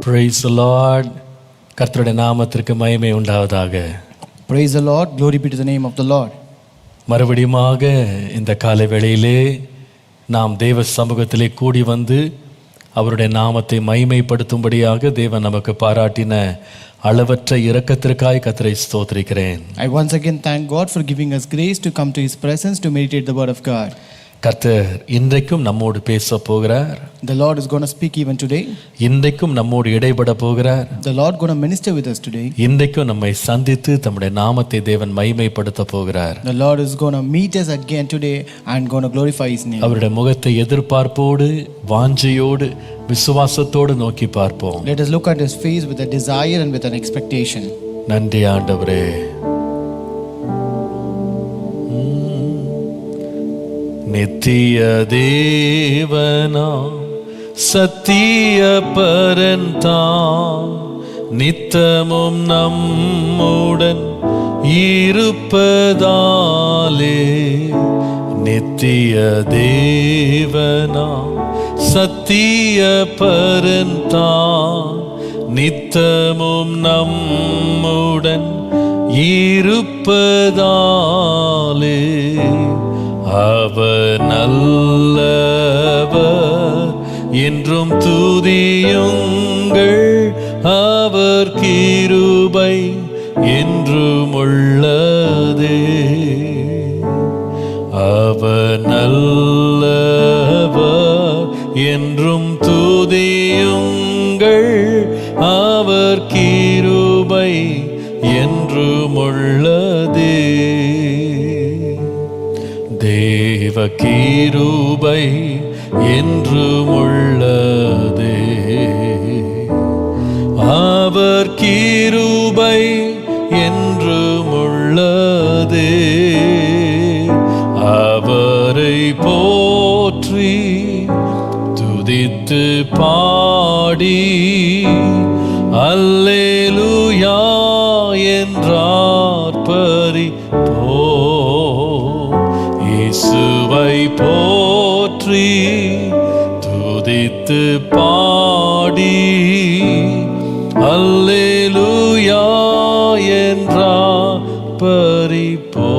Praise the Lord. கர்த்தருடைய நாமத்திற்கு மகிமை உண்டாவதாக. Praise the Lord. Glory be to the name of the Lord. மறுபடியுமாக இந்த காலை வேளையிலே நாம் தேவ சமூகத்திலே கூடி வந்து அவருடைய நாமத்தை மகிமைப்படுத்தும்படியாக தேவன் நமக்கு பாராட்டின அளவற்ற இரக்கத்திற்காய் கர்த்தரை ஸ்தோத்திரிக்கிறேன். I once again thank God for giving us grace to come to His presence to meditate the word of God. கர்த்தர் இன்றைக்கும் நம்மோடு பேச போகிறார். The Lord is going to speak even today. இன்றைக்கும் நம்மோடு இடைபட போகிறார். The Lord going to minister with us today. இன்றைக்கும் நம்மை சந்தித்து தம்முடைய நாமத்தை தேவன் மகிமைப்படுத்த போகிறார். The Lord is going to meet us again today and going to glorify His name. அவருடைய முகத்தை எதிர்பார்ப்போடு வாஞ்சையோடு விசுவாசத்தோடு நோக்கி பார்ப்போம். Let us look at His face with a desire and with an expectation. நன்றி ஆண்டவரே. நித்திய தேவனாம் சத்திய பரந்தாம் நித்தமும் நம்முடன் இருப்பதாலே நித்திய தேவனாம் சத்திய பரந்தாம் நித்தமும் நம்முடன் இருப்பதாலே அவர் நல்லவர் என்றும் துதியுங்கள் அவர் கிருபை என்றும் உள்ளதே அவர் நல்லவர் என்றும் துதியுங்கள் அவர் கிருபை என்றும் உள்ளதே தேவ கிருபை என்றும் உள்ளதே அவர் கிருபை என்றும் உள்ளதே அவரை போற்றி துதித்து பாடி அல்லேலூயா என்றார் பரிபோ இயேசுவை போற்றி துதித்து பாடி அல்லேலூயா என்றார் பரிபோ.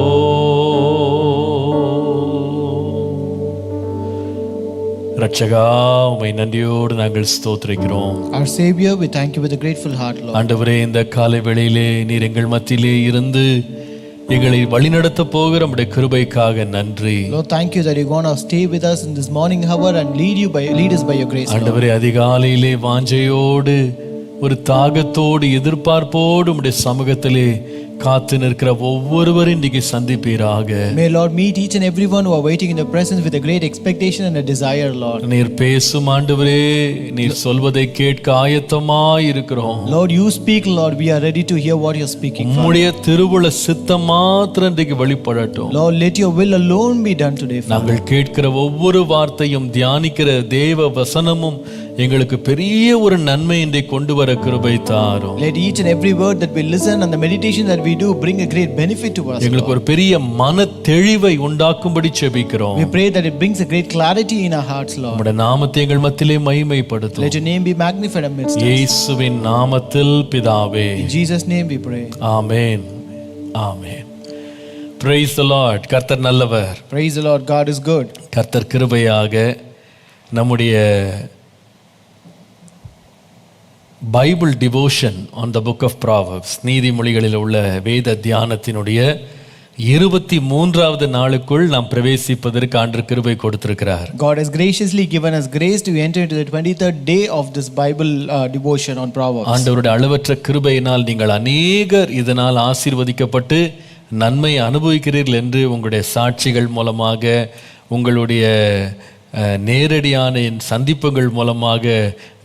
ரட்சகா உம்மை நன்றியோடு நாங்கள் ஸ்தோத்திரிக்கிறோம். Our Savior, we thank you with a grateful heart, Lord. ஆண்டவரே, இந்த காலை வேளையிலே நீர் எங்கள் மத்தியிலே இருந்து எங்களை வழிநடத்த போகிற நம்முடைய கிருபைக்காக நன்றி. Lord, thank you that you're going to stay with us in this morning hour and lead us by your grace, Lord. ஆண்டவரே, அதிகாலையிலே வாஞ்சையோடு ஒரு தாகத்தோடு எதிர்பார்ப்போடு உம்முடைய சமூகத்திலே காத்து நிற்கிற ஒவ்வொருவரும் இன்றைக்கு சந்திப்பீராக. May Lord meet each and everyone who are waiting in the presence with a great expectation and a desire, Lord. நீர் பேசும் ஆண்டவரே, நீர் சொல்வதை கேட்க ஆயத்தமாய் இருக்கிறோம். Lord, you speak, Lord, we are ready to hear what you're speaking. உம்முடைய திருவுள சித்தம் மாத்திரம் இன்றைக்கு வெளிப்படட்டும். Lord, let your will alone be done today, Father. நாங்கள் கேட்கிற ஒவ்வொரு வார்த்தையும் தியானிக்கிற தேவ வசனமும் எங்களுக்கு பெரிய ஒரு நன்மை இன்றைக்கு கொண்டு வர கிருபை தாரும். Let each and every word that we listen and the meditation that we do bring a great benefit to us. எங்களுக்கு ஒரு பெரிய மன தெளிவை உண்டாக்கும்படி ஜெபிக்கிறோம். We pray that it brings a great clarity in our hearts, Lord. உம்முடைய நாமத்தை எங்கள் மத்தியிலே மகிமைப்படுத்தும். Let your name be magnified amidst us. இயேசுவின் நாமத்தில் பிதாவே. In Jesus' name we pray. Amen. Amen. Praise the Lord. கர்த்தர் நல்லவர். Praise the Lord. God is good. கர்த்தர் கிருபையாக நம்முடைய Bible devotion on the book of Proverbs, நீதிமொழிகளில் உள்ள வேத தியானத்தினுடைய 23வது நாளுக்குள் நாம் பிரவேசிப்பதற்கு ஆண்டு கிருபை கொடுத்திருக்கிறார். God has graciously given us grace to enter into the 23rd day of this Bible devotion on Proverbs. ஆண்டவருடைய அளவற்ற கிருபையினால் நீங்கள் அநேகர் இதனால் ஆசீர்வதிக்கப்பட்டு நன்மை அனுபவிக்கிறீர்கள் என்று உங்களுடைய சாட்சிகள் மூலமாக, உங்களுடைய நேரடியான என் சந்திப்புகள் மூலமாக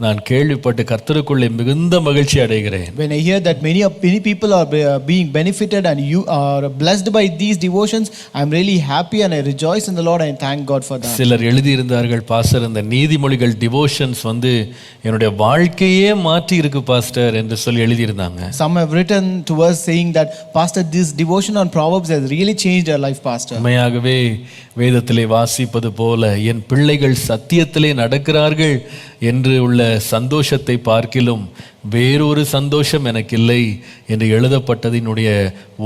நான் கேள்விப்பட்டு கர்த்தருக்குள்ளே மிகுந்த மகிழ்ச்சி அடைகிறேன். When I hear that many people are being benefited and you are blessed by these devotions, I am really happy and I rejoice in the Lord and thank God for that. சிலர் எழுதியிருந்தார்கள், pastor இந்த நீதிமொழிகள் devotions என்னுடைய வாழ்க்கையே மாற்றி இருக்கு pastor என்று சொல்லி எழுதியிருந்தாங்க. Some have written to us saying that pastor, this devotion on Proverbs has really changed our life, pastor. உண்மையாகவே வேதத்திலே வாசிப்பது போல என் பிள்ளைகள் சத்தியத்திலே நடக்கிறார்கள் என்று உள்ள சந்தோஷத்தை பார்க்கிலும் வேறொரு சந்தோஷம் எனக்கு இல்லை என்று எழுதப்பட்டதினுடைய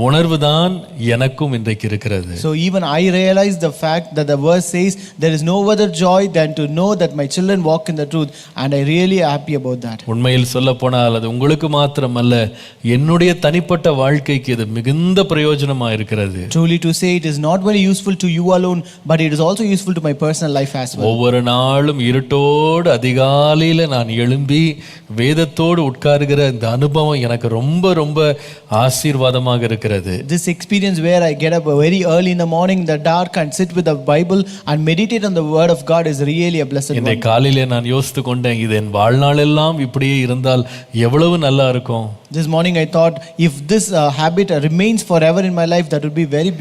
உணர்வுதான் எனக்கும் இன்றைக்கு இருக்கிறது. So even I realize the fact that the verse says there is no other joy than to know that my children walk in the truth, and I really happy about that. உண்மையில் சொல்ல போனால் அது உங்களுக்கு மாத்திரமல்ல, என்னுடைய தனிப்பட்ட வாழ்க்கைக்கு இது மிகுந்த பிரயோஜனமா இருக்கிறது. Truly to say, it is not very useful to you alone, but it is also useful to my personal life as well. ஒவ்வொரு நாளும் இருட்டோடு அதிகாலையில நான் எழும்பி வேதத்தோடு உட்காருகிற இந்த அனுபவம் எனக்கு ரொம்ப ரொம்ப ஆசீர்வாதமாக இருக்கிறது. This experience where I get up very early in the morning in the dark and sit with the Bible and meditate on the word of God is really a blessed இந்த one. காலையிலே நான் யோசித்து கொண்டேன், இது என் வாழ்நாளெல்லாம் இப்படியே இருந்தால் எவ்வளவு நல்லா இருக்கும். This morning I thought, if this habit remains forever in my life, that would be very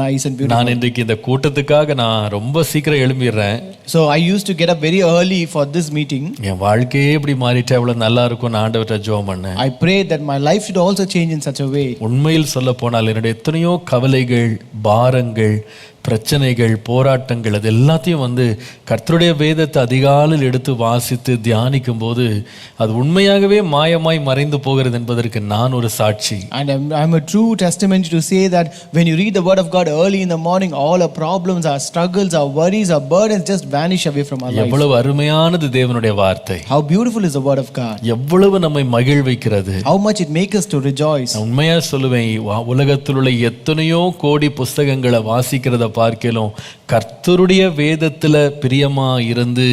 nice and beautiful. நான் இன்றைக்கு இந்த கூட்டத்துக்காக நான் ரொம்ப சீக்கிரம் எழும்பிடுறேன். So I used to get up very early for this meeting. என் வாழ்க்கையே இப்படி மாறிட்டா எவ்வளவு நல்லா இருக்கும் ஆண்டவர்கிட்ட ஜெபம் பண்ணேன். I pray that my life should also change in such a way. உண்மையில் சொல்ல போனால் என்னுடைய எத்தனையோ கவலைகள், பாரங்கள், பிரச்சனைகள், போராட்டங்கள், அது எல்லாத்தையும் கர்த்தருடைய வேதத்தை அதிகாலையில் எடுத்து வாசித்து தியானிக்கும் போது அது உண்மையாகவே மாயமாய் மறைந்து போகிறது என்பதற்கு நான் ஒரு சாட்சி. And I'm a true testimony to say that when you read the word of God early in the morning, all our problems, our struggles, our worries, our burdens just vanish away from our life. எவ்வளவு அருமையானது தேவனுடைய வார்த்தை. How beautiful is the word of God. எவ்வளவு நம்மை மகிழ்விக்கிறது. How much it makes us to rejoice. உண்மையா சொல்லுவேன், உலகத்தில் உள்ள எத்தனையோ கோடி புஸ்தகங்களை வாசிக்கிறத பார்க்கலாம், கர்த்தருடைய வேதத்துல பிரியமா இருந்து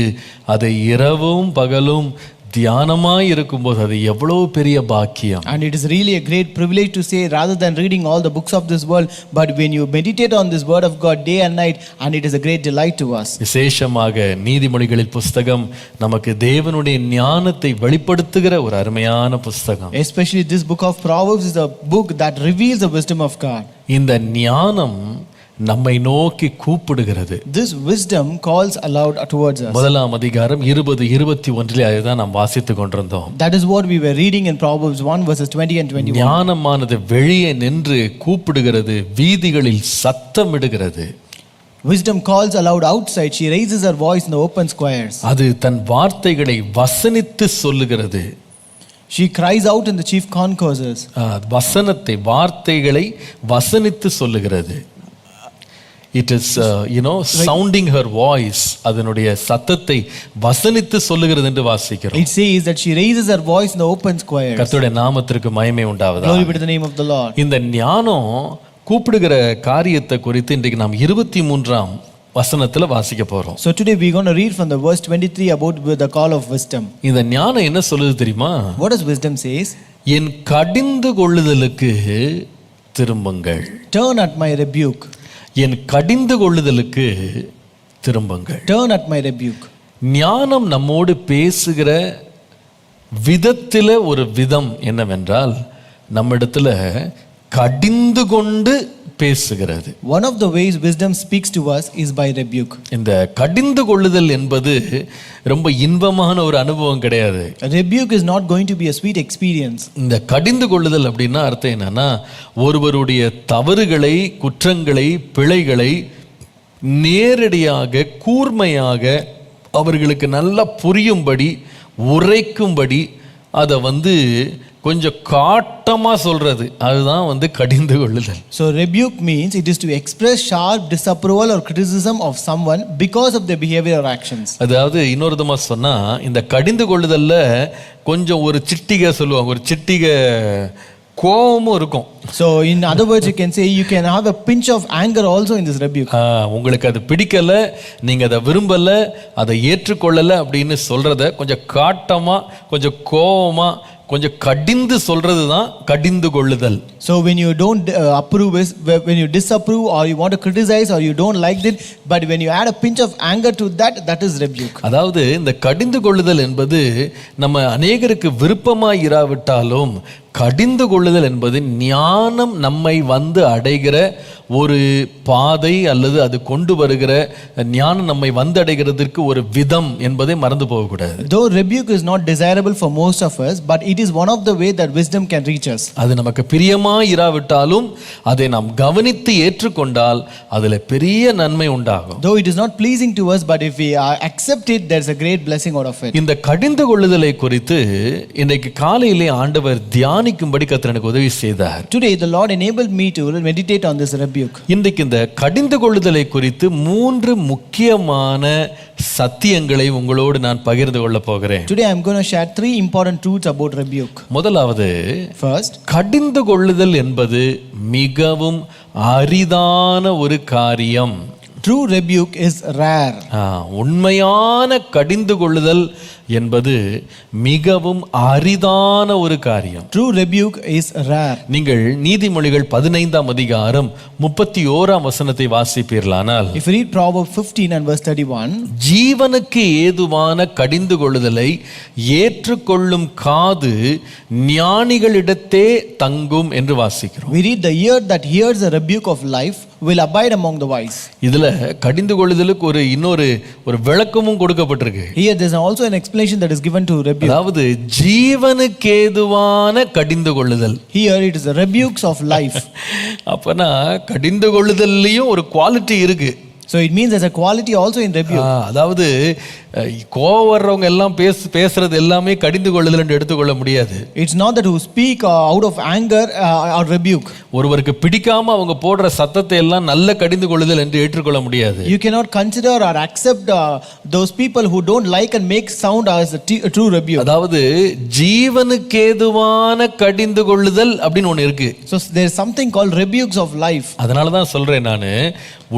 அதை இரவும் பகலும் தியானமாய் இருக்கும்போது அது எவ்வளவு பெரிய பாக்கியம். And it is really a great privilege to say, rather than reading all the books of this world, but when you meditate on this word of God day and night, and it is a great delight to us. விசேஷமாக நீதிமொழிகளின் புஸ்தகம் நமக்கு தேவனுடைய ஞானத்தை வெளிப்படுத்துகிற ஒரு அருமையான புஸ்தகம். Especially this book of Proverbs is a book that reveals the wisdom of God. இந்த ஞானம் நம்மை நோக்கி கூப்பிடுகிறது. This wisdom calls aloud towards us. முதலாம் அதிகாரம் 20-21 அதுதான் நாம் வாசித்துக் கொண்டிருந்தோம். That is what we were reading in Proverbs 1 verses 20 and 21. ஞானமானது வெளியே நின்று கூப்பிடுகிறது, வீதிகளில் சத்தமிடுகிறது. Wisdom calls aloud outside. She raises her voice in the open squares. அது தன் வார்த்தைகளை வசனித்து சொல்லுகிறது. She cries out in the chief concourses. வார்த்தைகளை வசனித்து சொல்லுகிறது. It is sounding her voice. அதனுடைய சத்தத்தை வசனித்து சொல்லுகிறது என்று வாசிக்கிறோம். It says that she raises her voice in the open squares. கர்த்தருடைய நாமத்திற்கு மகிமை உண்டாவதாக. Glory be to the name of the Lord. இந்த ஞானம் கூப்பிடுகிற காரியத்தை குறித்து இன்றைக்கு நாம் 23ஆம் வசனத்துல வாசிக்க போறோம். So today we are going to read from the verse 23 about the call of wisdom. இந்த ஞானம் என்ன சொல்லுது தெரியுமா? What does wisdom says? என் கடிந்து கொள்ளுதலுக்கு திரும்புங்கள். Turn at my rebuke. என் கடிந்து கொள்ளுதலுக்கு திரும்புங்கள். Turn at my rebuke. ஞானம் நம்மோடு பேசுகிற விதத்தில ஒரு விதம் என்னவென்றால், நம்மிடத்துல கடிந்து கொண்டு பேசுகிறது. One of the ways wisdom speaks to us is by rebuke. இந்த கடிந்து கொள்ளுதல் என்பது ரொம்ப இன்பமான ஒரு அனுபவம் கிடையாது. Rebuke is not going to be a sweet experience. இந்த கடிந்து கொள்ளுதல் அப்படின்னா அர்த்தம் என்னன்னா, ஒருவருடைய தவறுகளை, குற்றங்களை, பிழைகளை நேரடியாக கூர்மையாக அவர்களுக்கு நல்லா புரியும்படி உரைக்கும்படி அதை கொஞ்சம் காட்டமா சொல்றது, அதுதான் கடிந்து கொள்ளுதல். So rebuke means it is to express sharp disapproval or criticism of someone because of their behavior or actions. அதாவது இன்னொரு விதமா சொன்னா, இந்த கடிந்து கொள்ளுதல்ல கொஞ்சம் ஒரு சிட்டிகை சொல்லுவாங்க, ஒரு சிட்டிகை கோபமும் இருக்கும். So in other words you can say you can have a pinch of anger also in this rebuke. உங்களுக்கு அது பிடிக்கல, நீங்க அதை விரும்பல, அதை ஏற்றுக்கொள்ளல அப்படின்னு சொல்றத கொஞ்சம் காட்டமா, கொஞ்சம் கோபமா, கொஞ்சம் கடிந்து சொல்றது தான் கடிந்து கொள்ளுதல். So when you don't approve is when you disapprove or you want to criticize or you don't like it, but when you add a pinch of anger to that, that is rebuke. அதாவது இந்த கடிந்து கொள்ளுதல் என்பது நம்ம அநேகருக்கு விருப்பமாய் இராவிட்டாலும் கடிந்து கொள்ளுதல் என்பது ஞானம் நம்மை வந்து அடைகிற ஒரு பாதை, அல்லது அது கொண்டு வருகிற ஞானம் நம்மை வந்து அடைகிறதுக்கு ஒரு விதம் என்பதை மறந்து போகக்கூடாது. Though rebuke is not desirable for most of us, but it is one of the way that wisdom can reach us. அது நமக்கு பிரியமாய் இராவிட்டாலும் அதை நாம் கவனித்து ஏற்றுக்கொண்டால் அதில் பெரிய நன்மை உண்டாகும். Though it is not pleasing to us, but if we accept it, there is a great blessing out of it. இந்த கடிந்து கொள்ளுதலை குறித்து இன்றைக்கு காலையிலே ஆண்டவர் தியானிக்கும்படி கர்த்தர் எனக்கு உதவி செய்தார். Today the Lord enabled me to meditate on this rebuke. இன்றைக்கு இந்த கடிந்து கொள்ளுதலை குறித்து 3 முக்கியமான சத்தியங்களை உங்களோடு நான் பகிர்ந்து கொள்ள போகிறேன். Today I am going to share 3 important truths about rebuke. முதலாவது, First, கடிந்து கொள்ளுதல் என்பது மிகவும் அரிதான ஒரு காரியம். true rebuke is rare. உண்மையான கடிந்து கொள்ளுதல் என்பது மிகவும் அரிதான ஒரு காரியம். True rebuke is rare. நீங்கள் நீதிமொழிகள் 15ஆம் அதிகாரம் 31ஆம் வசனத்தை வாசிப்பீர்களானால், If you read Proverbs 15 and verse 31, ஜீவனுக்கு ஏதுவான கடிந்து கொள்ளுதலை ஏற்றுக்கொள்ளும் காது ஞானிகளிடத்தே தங்கும் என்று வாசிக்கிறோம். we read, the ear that hears the rebuke of life will abide among the wise. இதுல கடிந்து கொள்ளுதலுக்கு இன்னொரு விளக்கமும் கொடுக்கப்பட்டிருக்கு. Here there is also an explanation that is given to rebuke. அதாவது ஜீவனுக்கேதுவான கடிந்து கொள்ளுதல். Here it is the rebukes of life. அப்பனா கடிந்து கொள்ளுதல்லையும் ஒரு குவாலிட்டி இருக்கு. So it means there's a quality also in rebuke. அதாவது கோவம் வர்றவங்க எல்லாம் பேசுறது எல்லாமே கடிந்து கொள்ளுதல் என்று எடுத்துக்கொள்ள முடியாது. It's not that who speak out of anger or rebuke. ஒருவருக்கு பிடிக்காம அவங்க போடுற சத்தத்தை எல்லாம் நல்ல கடிந்து கொள்ளுதல் என்று ஏற்றுக்கொள்ள முடியாது. You cannot consider or accept those people who don't like and make sound as a true rebuke. அதாவது ஜீவனுக்கேதுவான கடிந்து கொள்ளுதல் அப்படின்னு ஒன்று இருக்கு. So there is something called rebukes of life. அதனால தான் சொல்றேன் நான்,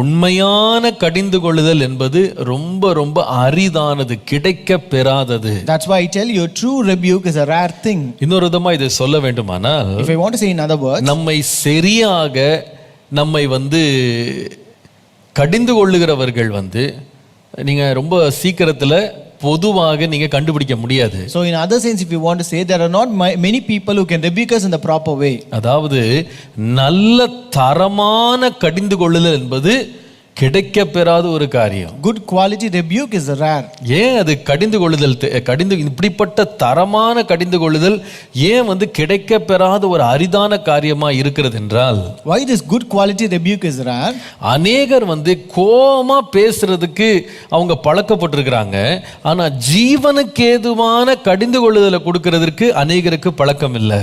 உண்மையான கடிந்து கொள்ளுதல் என்பது ரொம்ப ரொம்ப அரிதானது, கிடைக்க பெறாதது. That's why I tell you, true rebuke is a rare thing. இன்னொரு விதமா இதை சொல்ல வேண்டுமானால், If I want to say in other words, நம்மை சரியாக நம்மை கடிந்து கொள்ளுகிறவர்கள் நீங்க ரொம்ப சீக்கிரத்துல பொதுவாக நீங்க கண்டுபிடிக்க முடியாது. So in other sense, if you want to say, there are not many people who can rebuke us in the proper way. அதாவது நல்ல தரமான கடிந்து கொள்ளுதல் என்பது கிடைக்க பெறாத ஒரு காரியம். Good quality rebuke is rare. ஏன் அது கடிந்து கொள்ளுதல் இப்படிப்பட்ட தரமான கடிந்து கொள்ளுதல் ஏன் கிடைக்க பெறாத ஒரு அரிதான காரியமா இருக்கிறது என்றால், Why this good quality rebuke is rare? அநேகர் கோபமா பேசுறதுக்கு அவங்க பழக்கப்பட்டிருக்கிறாங்க. ஆனா ஜீவனுக்கு ஏதுவான கடிந்து கொள்ளுதலை கொடுக்கிறதுக்கு அநேகருக்கு பழக்கம் இல்லை.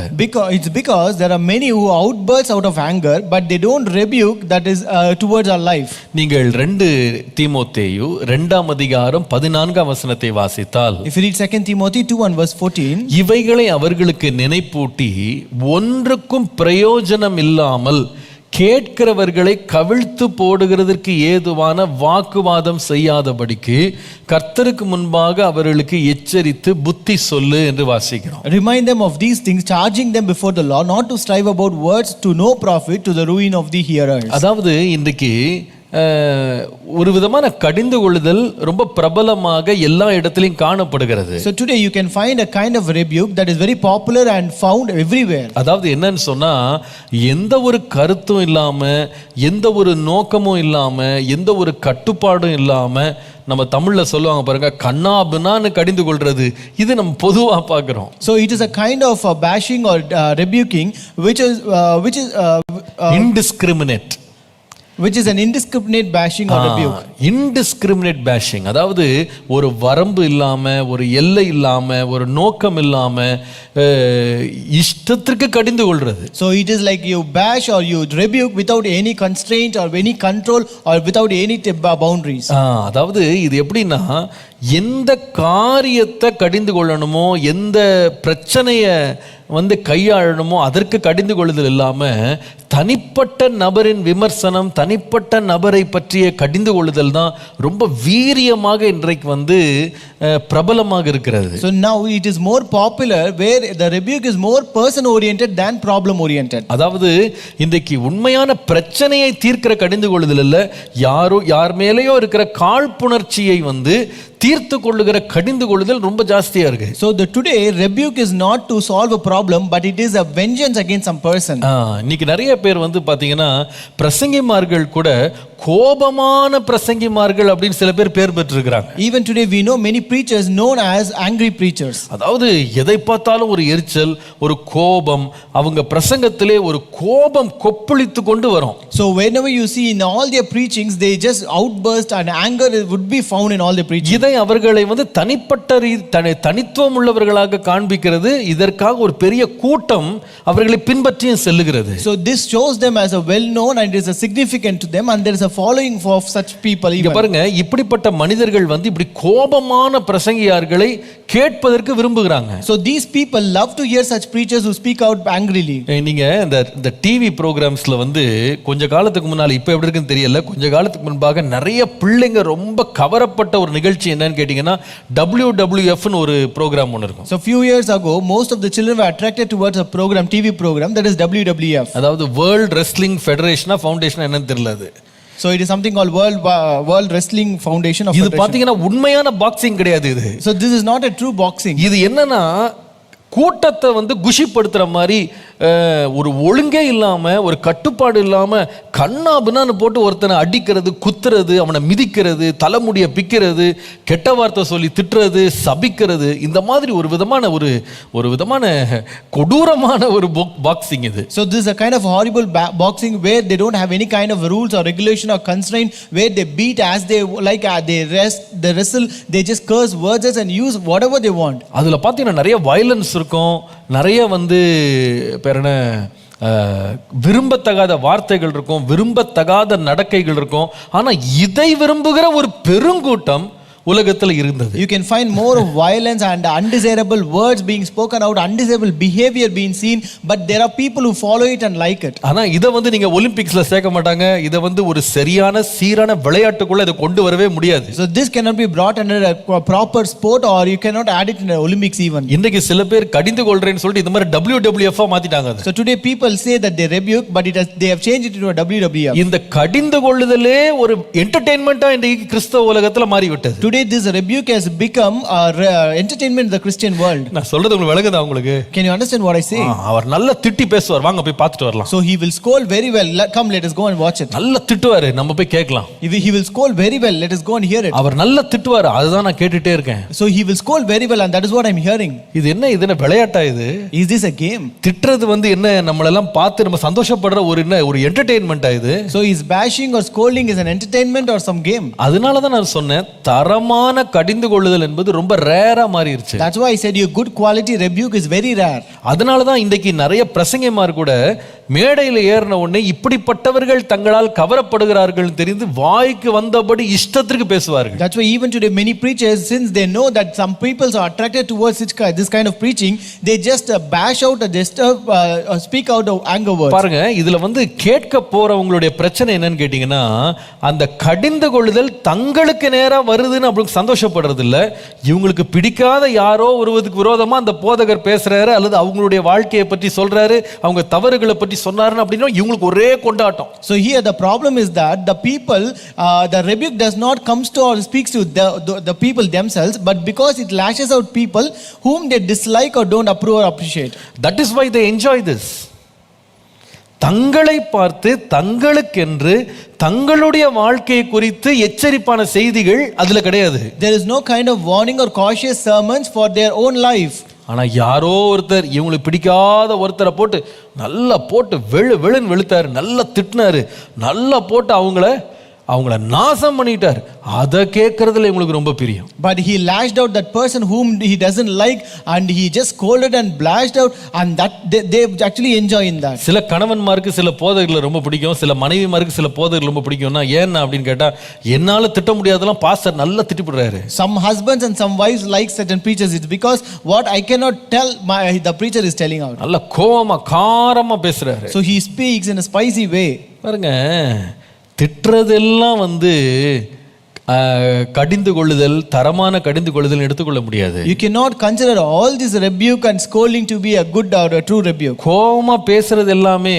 Because there are many who outburst out of anger, but they don't rebuke that is towards our life. நீங்கள் 2 தீமோத்தேயு 2ஆம் அதிகாரம் 14ஆம் வசனத்தை வாசித்தால், If you read 2 Timothy 2 and verse 14, இவைகளை அவர்களுக்கு நினைப்பூட்டி ஒன்றுக்கும் பிரயோஜனம் இல்லாமல் கேட்கிறவர்களை கவிழ்த்து போடுகிறதற்கு ஏதுவான வாக்குவாதம் செய்யாதபடிக்கு கர்த்தருக்கு முன்பாக அவர்களுக்கு எச்சரித்து புத்தி சொல்லு என்று வாசிக்கிறோம். Remind them of these things, charging them before the law, not to strive about words to no profit, to the ruin of the hearers. அதாவது இன்றைக்கு ஒரு விதமான கடிந்து கொள்ளுதல் ரொம்ப பிரபலமாக எல்லா இடத்திலும் காணப்படுகிறது. So today you can find a kind of rebuke that is very popular and found everywhere. அதாவது என்னன்னு சொன்னா, எந்த ஒரு கருத்தும் இல்லாம, எந்த ஒரு நோக்கமும் இல்லாம, எந்த ஒரு கட்டுப்பாடும் இல்லாம, நம்ம தமிழ்ல சொல்லுவாங்க பாருங்க, கண்ணாபின்னான்னு கடிந்து கொள்றது, இது நம்ம பொதுவா பார்க்கிறோம். So it is a kind of bashing or rebuking which is indiscriminate, which is an indiscriminate bashing or rebuke. Indiscriminate bashing, அதாவது ஒரு வரம்பு இல்லாம, ஒரு எல்லை இல்லாம, ஒரு நோக்கம் இல்லாம இஷ்டத்திற்கு கடிந்து கொள்றது. So it is like you bash or you rebuke without any constraint or any control or without any boundaries. அதாவது இது எப்படின்னா, எந்த காரியத்தை கடிந்து கொள்ளணுமோ, எந்த பிரச்சனையை கையாளணுமோ அதற்கு கடிந்து கொள்ளுதல் இல்லாம, தனிப்பட்ட நபரின் விமர்சனம், தனிப்பட்ட நபரை பற்றிய கடிந்து கொள்ளுதல் தான் ரொம்ப வீரியமாக இன்றைக்கு பிரபலமாக இருக்கிறது. So now it is more popular where the rebuke is more person oriented than problem oriented. அதாவது இன்றைக்கு உண்மையான பிரச்சனையை தீர்க்கிற கடிந்து கொள்ளுதல் இல்ல, யார் மேலேயோ இருக்கிற காழ்ப்புணர்ச்சியை தீர்த்து கொள்ளுகிற கடிந்து கொள்ளுதல் ரொம்ப ஜாஸ்தியா இருக்கு. So the today rebuke is not to solve a problem problem, but it is a vengeance against some person. இன்னைக்கு நிறைய பேர் வந்து பாத்தீங்கன்னா பிரசங்கிமார்கள் கூட கோபமான பிரசங்கிமார்கள் அப்படின்னு சில பேர் பெற்றிருக்கிறாங்க. Even today we know many preachers known as angry preachers. அதாவது எதை பார்த்தாலும் ஒரு எரிச்சல், ஒரு கோபம், அவங்க பிரசங்கத்திலே ஒரு கோபம் கொப்பளித்து கொண்டு வரும். So whenever you see in all their preachings, they just outburst and anger would be found in all their preaching. இதை அவர்களை வந்து தனித்துவம் உள்ளவர்களாக காண்பிக்கிறது. இதற்காக ஒரு பெரிய கூட்டம் அவர்களை பின்பற்றியும் செல்லுகிறது. So this shows them as a well known and is a significant to them, and there is a following for such people. இங்க பாருங்க, இப்படிப்பட்ட மனிதர்கள் வந்து இப்படி கோபமான பிரசங்கியார்களை கேட்பதற்கு விரும்புகிறாங்க. So these people love to hear such preachers who speak out angrily. நீங்க இந்த டிவி ப்ரோகிராம்ஸ்ல வந்து கொஞ்ச காலத்துக்கு முன்னால, இப்ப எப்படி இருக்குன்னு தெரியல, கொஞ்ச காலத்துக்கு முன்பாக நிறைய பிள்ளைங்க ரொம்ப கவரப்பட்ட ஒரு நிகழ்ச்சி என்னன்னு கேட்டீங்கன்னா WWF னு ஒரு ப்ரோகிராம் ஒன்று இருக்கும். So few years ago most of the children were attracted towards a program, TV program, that is WWF. அதாவது வேர்ல்ட் ரெஸ்லிங் ஃபெடரேஷனா ஃபவுண்டேஷனா என்னன்னு தெரியல அது. So it is something called World Wrestling Foundation of இது பாத்தீங்கன்னா உண்மையான பாக்ஸிங் கிடையாது இது. So this is not a true boxing. இது என்னன்னா கூட்டத்தை வந்து குஷிப்படுத்துற மாதிரி ஒரு ஒழுங்கே இல்லாம, ஒரு கட்டுப்பாடு இல்லாம கண்ணாபின்னான்னு போட்டு ஒருத்தனை அடிக்கிறது, குத்துறது, அவனை மிதிக்கிறது, தலைமுடிய பிக்கிறது, கெட்ட வார்த்தை சொல்லி திட்டுறது, சபிக்கிறது, இந்த மாதிரி ஒரு விதமான கொடூரமான ஒரு பாக்ஸிங் இது. So this is a kind of horrible boxing where they don't have any kind of rules or regulation or constraint, where they beat as they like, they wrestle, they just curse words and use whatever they want. அதுல பாத்தீங்கன்னா நிறைய violence இருக்கும், நிறைய வந்து விரும்பத்தகாத வார்த்தைகள் இருக்கும், விரும்பத்தகாத நடக்கைகள் இருக்கும். ஆனா இதை விரும்புகிற ஒரு பெருங்கூட்டம் உலகத்தில் இருந்தது. You can find more of violence and undesirable words being spoken out, undesirable behavior being seen, but there are people who follow it and like it. ஆனா இத வந்து நீங்க ஒலிம்பிக்ஸ்ல சேர்க்க மாட்டாங்க. இத வந்து ஒரு சரியான சீரான விளையாட்டுக்குள்ள இத கொண்டு வரவே முடியாது. So this cannot be brought under a proper sport, or you cannot add it in the Olympics even. இன்னைக்கு சில பேர் கடிந்து கொள்றேன்னு சொல்லிட்டு இந்த மாதிரி WWF மாத்திட்டாங்க. So today people say that they rebuke, but they have changed it to a WWF. இந்த கடிந்து கொள்ளுதலே ஒரு என்டர்டெயின்மெண்டா இன்னைக்கு கிறிஸ்தவ உலகத்துல மாறிவிட்டது. Today this rebuke has become entertainment in the Christian world. நான் சொல்றது உங்களுக்கு விளங்குதா உங்களுக்கு? Can you understand what I say? அவர் நல்ல திட்டி பேசுவார், வாங்க போய் பார்த்துட்டு வரலாம். So he will scold very well. Come, let us go and watch it. நல்ல திட்டுவாரு, நம்ம போய் கேட்கலாம். He will scold very well, let us go and hear it. அவர் நல்ல திட்டுவாரு, அதுதான் நான் கேட்டுட்டே இருக்கேன். So he will scold very well, and that is what I am hearing. இது என்ன விளையாட்டா இது? Is this a game? திட்டுறது வந்து என்ன, நம்மளெல்லாம் பார்த்து நம்ம சந்தோஷப்படுற ஒரு என்டர்டெயின்மெண்டா இது? So is bashing or scolding is an entertainment or some game? அதனால தான் நான் சொன்னேன், தரமான கடிந்து கொள்ளுதல் என்பது ரொம்ப ரேரா மாறிடுச்சு. That's why I said your good quality rebuke is very rare. அதனால தான் இன்றைக்கு நிறைய பிரசங்கிமார் கூட மேடையில் ஏறின உடனே இப்படிப்பட்டவர்கள் தங்களால் கவரப்படுகிறார்கள் தெரிந்து வாய்க்கு வந்தபடி இஷ்டத்திற்கு பேசுவார்கள். That's why even today many preachers, since they know that some people are attracted towards this kind of preaching, they just bash out or just speak out of anger words. பாருங்க, இதுல வந்து கேட்க போறவங்களுடைய பிரச்சனை என்னன்னு கேட்டீங்கன்னா, அந்த கடிந்து கொள்ளுதல் தங்களுக்கு நேரா வருதுன்னு அப்படி சந்தோஷப்படுறது இல்ல. இவங்களுக்கு பிடிக்காத யாரோ ஒருவருக்கு விரோதமா அந்த போதகர் பேசுறாரு, அல்லது அவங்களுடைய வாழ்க்கையை பற்றி சொல்றாரு, அவங்க தவறுகளை பற்றி சொன்னாருன்னு அப்படின்னா இவங்களுக்கு ஒரே கொண்டாட்டம். So here the problem is that the people, the rebuke does not comes to or speaks to the people themselves, but because it lashes out people whom they dislike or don't approve or appreciate. That is why they enjoy this. தங்களை பார்த்து தங்களுக்கென்று தங்களுடைய வாழ்க்கையை குறித்து எச்சரிப்பான செய்திகள் அதுல கிடையாது. There is no kind of warning or cautious sermons for their own life. ஆனா யாரோ ஒருத்தர் இவங்களுக்கு பிடிக்காத ஒருத்தரை போட்டு நல்லா போட்டு வெளுன்னு வெளுத்தாரு, நல்லா திட்டினாரு, நல்லா போட்டு அவங்கள நாசம் பண்ணிட்டார். அதை கேட்கறதுல இவங்களுக்கு ரொம்ப பிரியம். But he lashed out that person whom he doesn't like, and he just scolded and blashed out, and that they actually enjoy in that. சில கணவன்மாருக்கு சில போதகர்களை ரொம்ப பிடிக்கும், சில மனைவிமாருக்கு சில போதகர்கள் ரொம்ப பிடிக்கும்னா ஏன்னா அப்படின்னு கேட்டா, என்னால திட்ட முடியாதெல்லாம் பாஸ்டர் நல்லா திட்டிப்படுறாரு. Some husbands and some wives like certain preachers, it's because what I cannot tell the preacher is telling out. நல்ல கோவமா காரமா பேசுறாரு. So he speaks in a spicy way. பாருங்க, திட்டுறதெல்லாம் வந்து கடிந்து கொள்ளுதல், தரமான கடிந்து கொள்ளுதல் எடுத்துக்கொள்ள முடியாது. You cannot consider all this rebuke and scolding to be a good or a true rebuke. கோபமா பேசுறது எல்லாமே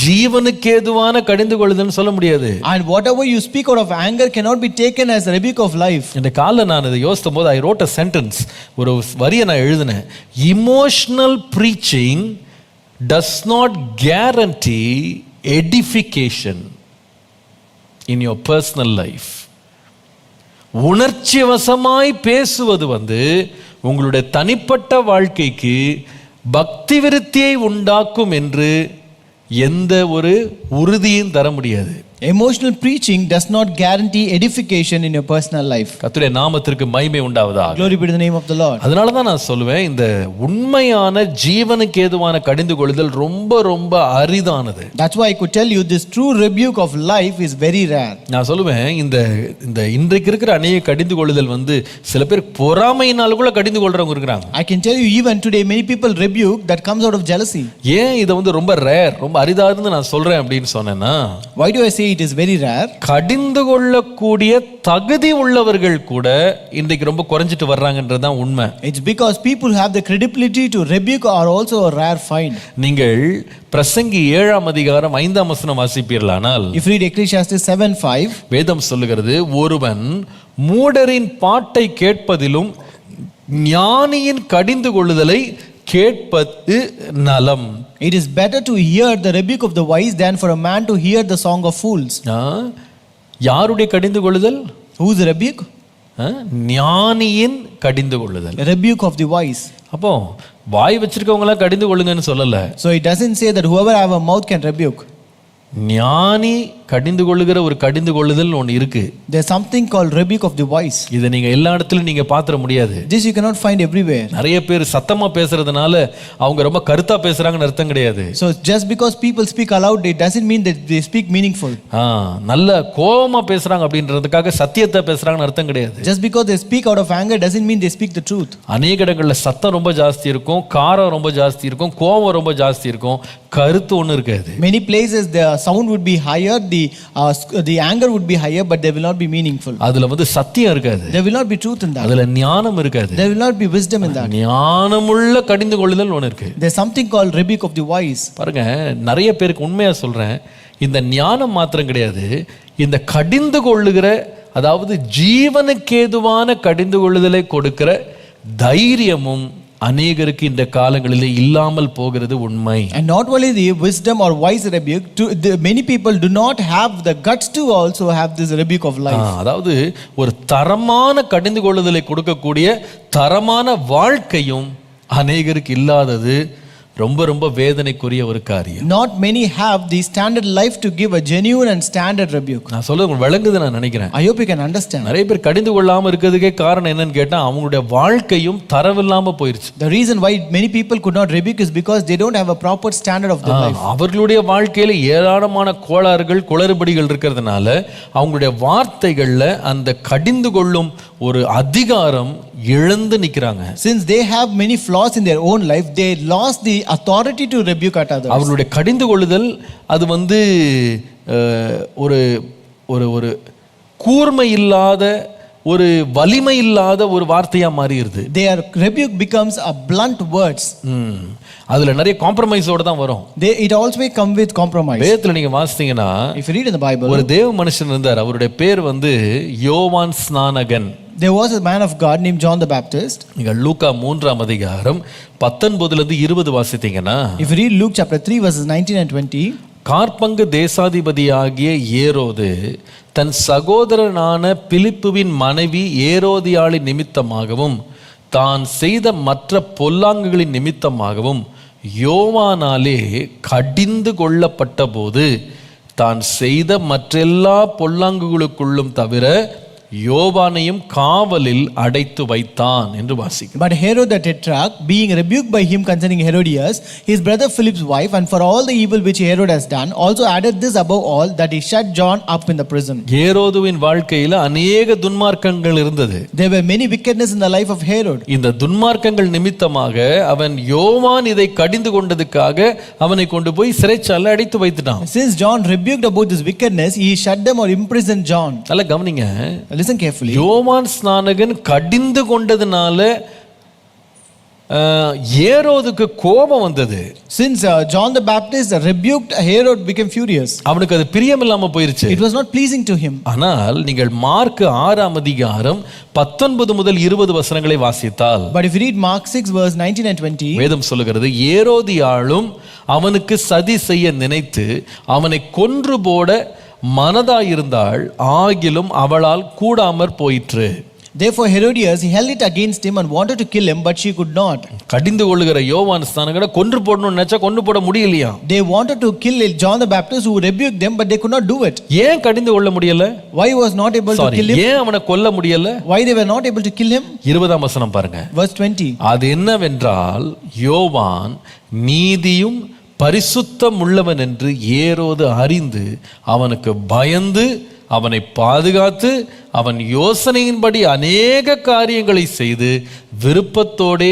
ஜீவனுக்கு ஏதுவான கடிந்து கொள்ளுதல்னு சொல்ல முடியாது. And whatever you speak out of anger cannot be taken as a rebuke of life. இந்த காலைல நான் இதை யோசித்த போது I wrote a sentence, ஒரு வரியை நான் எழுதினேன். Emotional preaching does not guarantee edification in your personal life. உணர்ச்சி வசமாய் பேசுவது உங்களுடைய தனிப்பட்ட வாழ்க்கைக்கு பக்தி விருத்தியை உண்டாக்கும் என்று எந்த ஒரு உறுதியும் தர முடியாது. Emotional preaching does not guarantee edification in your personal life. கர்த்தருடைய நாமத்திற்கு மகிமை உண்டாவதாக. Glory be to the name of the Lord. அதனால தான் நான் சொல்லுவேன், இந்த உண்மையான ஜீவனுக்கு ஏதுவான கடிந்து கொள்ளுதல் ரொம்ப ரொம்ப அரிதானது. That's why I could tell you this true rebuke of life is very rare. நான் சொல்லுவேன், இந்த இன்றைக்கு இருக்கிற அநேக கடிந்து கொள்ளுதல் சில பேர் பொறாமையினால கூட கடிந்து கொள்றவங்க இருக்கிறாங்க. I can tell you even today many people rebuke that comes out of jealousy. ஏன் இதை ரொம்ப ரேர், ரொம்ப அரிதானதுன்னு நான் சொல்றேன் அப்படின்னு சொன்னேன்னா, why do I say it is very rare? கடிந்து கொள்ளக்கூடிய தகுதி உள்ளவர்கள் கூட இன்றைக்கு ரொம்ப குறைஞ்சிட்டு வர்றாங்கன்றதுதான் உண்மை. It's because people who have the credibility to rebuke are also a rare find. நீங்கள் பிரசங்கி 7ஆம் அதிகாரம் 5ஆம் வசனம் வாசிப்பீர்களானால், if read Ecclesiastes 7:5, வேதம் சொல்லுகிறது, ஒருவன் மூடரின் பாட்டை கேட்பதிலும் ஞானியின் கடிந்து கொள்ளுதலை கேட்பது நலம். It is better to hear the rebuke of the wise than for a man to hear the song of fools. யாருடைய கடிந்து கொள்ளுதல்? Whose rebuke? ஞானியின் கடிந்து கொள்ளுதல். Rebuke of the wise. அப்போ வாய் வச்சிருக்கவங்க எல்லாம் கடிந்து கொள்ளுங்கன்னு சொல்லல. So it doesn't say that whoever have a mouth can rebuke. ஞானி கடிந்து கொள்ளுகிற ஒரு கடிந்து கொள்ளுதல் ஒன்று இருக்கு. There's something called rebuke of the wise. இதை நீங்க எல்லா இடத்துலயும் நீங்க பாத்திர முடியாது. This you cannot find everywhere. நிறைய பேர் சத்தமா பேசுறதுனால அவங்க ரொம்ப கருத்தா பேசுறாங்கன்னு அர்த்தம் கிடையாது. So just because people speak aloud, it doesn't mean that they speak meaningful. நல்ல கோபமா பேசுறாங்க அப்படின்றதுக்காக சத்தியத்தை பேசுறாங்கன்னு அர்த்தம் கிடையாது. Just because they speak out of anger doesn't mean they speak the truth. அநேக இடங்கள்ல சத்தம் ரொம்ப ஜாஸ்தி இருக்கும், காரம் ரொம்ப ஜாஸ்தி இருக்கும், கோபம் ரொம்ப ஜாஸ்தி இருக்கும், கருத்து ஒண்ணு இருக்காது. Many places the sound would be higher, the anger would be higher, but they will not be meaningful. அதுல சத்தியம் இருக்காது. There will not be truth in that. அதுல ஞானம் இருக்காது. There will not be wisdom in that. ஞானமுள்ள கடிந்து கொள்ளுதல் ஒன்று இருக்கு. There's something called rebuke of the wise. பாருங்க, நிறைய பேருக்கு உண்மையா சொல்றேன், இந்த ஞானம் மாத்திரம் கிடையாது, இந்த கடிந்து கொள்ளுகிற, அதாவது ஜீவனுக்கேதுவான கடிந்து கொள்ளுதலை கொடுக்கிற தைரியமும் அநேகருக்கு இந்த காலங்களிலே இல்லாமல் போகிறது உண்மை. And not only the wisdom or wise rebuke, many people do not have the guts to also have this rebuke of life. அதாவது ஒரு தரமான கடிந்து கொள்ளுதலை கொடுக்கக்கூடிய தரமான வாழ்க்கையும் அநேகருக்கு இல்லாதது ரொம்ப ரொம்ப வேதனைக்குரிய ஒரு காரியம். Not many have the standard life to give a genuine and standard rebuke. நான் சொல்றது விளங்குது நான் நினைக்கிறேன். I hope you can understand. நிறைய பேர் கடிந்து கொள்ளாம இருக்கிறதுக்கே காரணம் என்னன்னு கேட்டா, அவங்களுடைய வாழ்க்கையும் தரவில்லாம போயிருச்சு. The reason why many people could not rebuke is because they don't have a proper standard of their life. அவர்களுடைய வாழ்க்கையில ஏராளமான கோளாறுகள், குளறுபடிகள் இருக்கிறதுனால அவங்களுடைய வார்த்தைகள்ல அந்த கடிந்து கொள்ளும் ஒரு அதிகாரம் இழந்து நிக்கிறாங்க. Since they have many flaws in their own life, they lost the authority to rebuke at others. அவர்களுடைய கடிந்து கொள்ளுதல் அது ஒரு ஒரு ஒரு கூர்மை இல்லாத, ஒரு வலிமை இல்லாத ஒரு வார்த்தையா மாறிடுது. Their rebuke becomes a blunt words. அதுல நிறைய காம்ப்ரமைஸோட தான் வரும். It also may come with compromise. வேதத்துல நீங்க வாசித்தீங்கன்னா, if you read in the Bible, ஒரு தேவ மனுஷன் இருந்தார். அவருடைய பேர் யோவான் ஸ்நானகன். There was a man of God named John the Baptist. நீங்க லூக்கா 3ஆம் அதிகாரம் 19 லிருந்து 20 வாசித்தீங்கன்னா, if you read Luke chapter 3 verses 19 and 20, கார்பங்கு தேசாதிபதியாகிய ஏரோது தன் சகோதரனான பிலிப்புவின் மனைவி ஏரோதியாளின் நிமித்தமாகவும் தான் செய்த மற்ற பொல்லாங்குகளின் நிமித்தமாகவும் யோவானாலே கடிந்து கொள்ளப்பட்ட போது தான் செய்த மற்றெல்லா பொல்லாங்குகளுக்குள்ளும் தவிர யோவானையும் காவலில் அடைத்து வைத்தான் என்று வாசிக்கிறோம். But Herod the Tetrarch, being rebuked by him concerning Herodias, his brother Philip's wife, and for all the evil which Herod has done, also added this above all, that he shut John up in the prison. ஏரோதுவின் வாழ்க்கையில அநேக துன்மார்க்கங்கள் இருந்தது. There were many wickedness in the life of Herod. இந்த துன்மார்க்கங்கள் நிமித்தமாக அவன் யோவான் இதை கடிந்து கொண்டதுக்காக அவனை கொண்டு போய் சிறைச்சாலை அடைத்து வைத்துட்டான். Since John rebuked about this wickedness, he shut them or imprisoned John. நல்லா கவனிங்க, Listen carefully. யோவான் ஸ்நானகன் கடிந்து கொண்டதுனால ஏரோதுக்கு கோபம் வந்தது. Since John the Baptist rebuked, Herod became furious. அவனுக்கு அது பிரியமில்லாம போயிருச்சு. It was not pleasing to him. ஆனால் நீங்கள் மார்க் 6ஆம் அதிகாரம் 19 முதல் 20 வசனங்களை வாசித்தால், But if you read Mark 6 verse 19 and 20, வேதம் சொல்லுகிறது, ஏரோதியாளும் அவனுக்கு சதி செய்ய நினைத்து அவனை கொன்று போட மனதாயிருந்தாள், ஆகிலும் அவளால் கூடாமற் போயிற்று. Therefore Herodias, he held it against him and wanted to kill him, but she could not. கடிந்து கொள்ளுகிற யோவான் ஸ்நானகனை கொன்று போடணும்னு நினைச்சா கொன்று போட முடியலையா? They wanted to kill John the Baptist, who rebuked them, but they could not do it. ஏன் கடிந்து கொள்ள முடியல? Why was not able to kill him? ஏன் அவனை கொல்ல முடியல? Why they were not able to kill him? 20ஆம் வசனம் பாருங்க. Verse 20. அது என்னவென்றால், யோவான் நீதியும் பரிசுத்தம் உள்ளவன் என்று ஏரோது அறிந்து அவனுக்கு பயந்து அவனை பாதுகாத்து அவன் யோசனையின்படி அநேக காரியங்களை செய்து விருப்பத்தோடே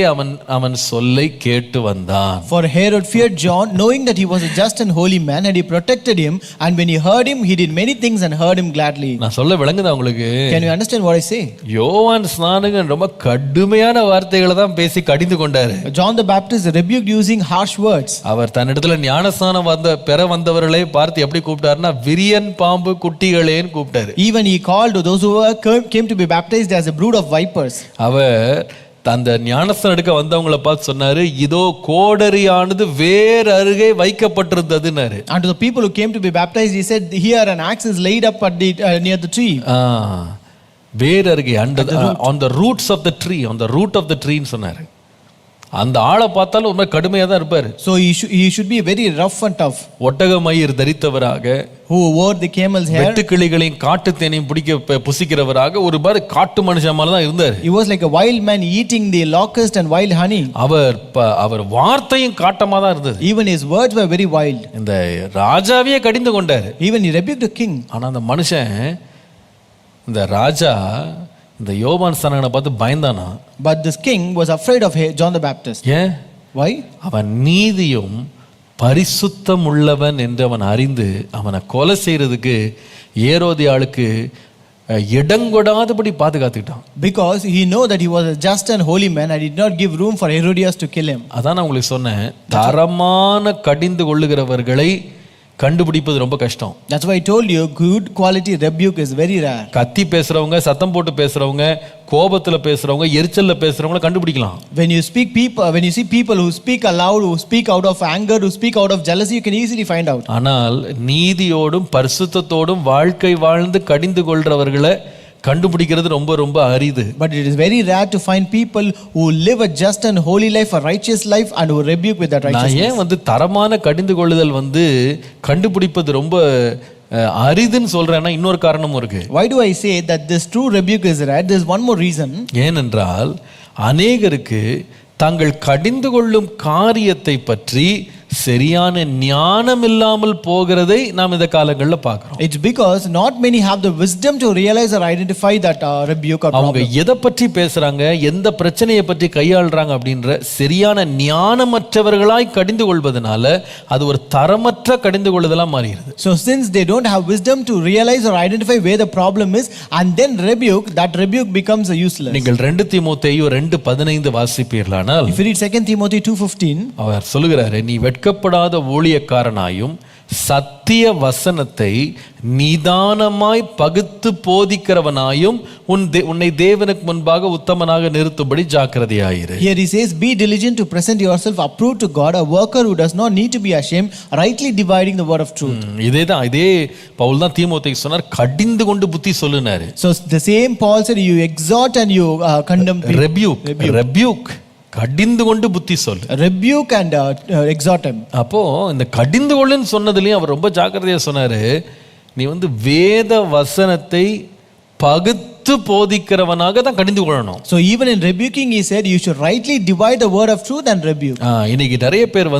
அவன் சொல்லை கேட்டு வந்தான். For Herod feared John, knowing that he was a just and holy man, and he protected him, and when he heard him, he did many things and heard him gladly. நான் சொல்ல விளங்குதா உங்களுக்கு? Can you understand what I say? யோவான் ஸ்நானகன் ரொம்ப கடுமையான வார்த்தைகளை தான் பேசி கடிந்து கொண்டாரு. John the Baptist rebuked using harsh words. அவர் தன்னிடத்துல ஞானஸ்நானம் பெற வந்தவர்களை பார்த்து எப்படி கூப்பிட்டாருன்னா, விரியன் பாம்பு குட்டிகளேன்னு கூப்பிட்டாரு. Even he called those who came to be baptized as a brood of vipers. அவர் அந்த ஞானஸ்நானம் எடுக்க வந்தவங்களை பார்த்து சொன்னாரு, இதோ கோடரியானது வேர் அருகே வைக்கப்பட்டிருந்ததுன்னாரு. And to the people who came to be baptized, he said, here an axe is laid up at the near the tree. வேர் அருகே, on the roots of the tree, on the root of the tree ன்னு சொன்னாரு. அந்த ஆளை பார்த்தாலும் ரொம்ப கடுமையா தான் இருப்பாரு. So he should be very rough and tough. ஒட்டக மயிர் தரித்தவராக, who wore the camel's hair, வெட்டுக்கிளிகளையும் காட்டு தேனையும் புசிக்கிறவராக ஒரு மாதிரி காட்டு மனுஷன் மாதிரி தான் இருந்தார். He was like a wild man eating the locust and wild honey. அவர் வார்த்தையும் காட்டமா தான் இருந்தது. Even his words were very wild. இந்த ராஜாவையே கடிந்து கொண்டார். Even he rebuked the king. ஆனா அந்த மனுஷன், இந்த ராஜா இந்த யோவான் ஸ்நானகனை பார்த்து பயந்தானா? But this king was afraid of John the Baptist. ஏன்? Why? அவன் நீதியும் பரிசுத்தம் உள்ளவன் என்று அவன் அறிந்து அவனை கொலை செய்யறதுக்கு ஏரோதியாளுக்கு இடங்கொடாதபடி பாதுகாத்துக்கிட்டான். Because he know that he was a just and holy man and did not give room for Herodias to kill him. அதான் நான் உங்களுக்கு சொன்னேன், தரமான கடிந்து கொள்ளுகிறவர்களை கண்டுபிடிப்பது ரொம்ப கஷ்டம். That's why I told you good quality rebuke is very rare. கத்தி பேசுறவங்க, சத்தம் போட்டு பேசுறவங்க, கோபத்துல பேசுறவங்க, எரிச்சல்ல பேசுறவங்கள கண்டுபிடிக்கலாம். When you see people who speak aloud, who speak out of anger, who speak out of jealousy, you can easily find out. ஆனால் நீதியோடும் பரிசுத்தத்தோடும் வாழ்க்கை வாழ்ந்து கடிந்து கொள்றவர்களை கண்டுபிடிக்கிறது ரொம்ப ரொம்ப அரிது. But it is very rare to find people who live a just and holy life, a righteous life, and who rebuke with that righteousness. நான் ஏன் தரமான கடிந்து கொள்ளுதல் கண்டுபிடிப்பது ரொம்ப அரிதுன்னு சொல்றேன்னா இன்னொரு காரணமும் இருக்கு. Why do I say that this true rebuke is rare? There is one more reason. ஏனென்றால் அநேகருக்கு தாங்கள் கடிந்து கொள்ளும் காரியத்தை பற்றி சரியான ஞானம் இல்லாமல் போகிறதை நாம் இந்த காலங்களில் பார்க்கிறோம். It's because not many have the wisdom to realize or identify that rebuke or problem. அவங்க எதை பற்றி பேசுறாங்க, எந்த பிரச்சனையை பற்றி கையாளுறாங்க அப்படின்ற சரியான ஞானமற்றவர்களாய் கடிந்து கொள்வதனால அது ஒரு தரமற்ற கடிந்து கொள்ளுதலா மாறுகிறது. So since they don't have wisdom to realize or identify where the problem is and then rebuke, that rebuke becomes useless. நீங்கள் 2 தீமோத்தேயு 2:15 வாசிப்பீர்களானால், if you read 2 Timothy 2:15, அவர் சொல்லுகிறாரு, நீ வெட்கப்படாத ஊழியக்காரனாயும் சத்திய வசனத்தை நிதானமாய் பகுத்து போதிக்கிறவனாயும் உன்னை தேவனுக்கு முன்பாக உத்தமனாக நிறுத்தும்படி ஜாக்கிரதையாயிரு. Here he says, be diligent to present yourself approved to God, a worker who does not need to be ashamed, rightly dividing the word of truth. இதே பவுல் தான் தீமோத்தேயுக்கு சொன்னார், கடிந்து கொண்டு புத்தி சொல்லுனாரு. So the same Paul said, you exhort and you condemn people. rebuke கடிந்து கொண்டு புத்தி சொல். Rebuke and exhort him. அப்போ இந்த கடிந்து கொள்ளுன்னு சொன்னதுலயும் அவர் ரொம்ப ஜாக்கிரதையா சொன்னாரு, நீ வேத வசனத்தை பகுத்து போதிக்கிறவனாக தான் கடிந்து கொள்ளணும். So even in rebuking he said you should rightly divide the word of truth and rebuke. இன்னைக்கு நிறைய பேர்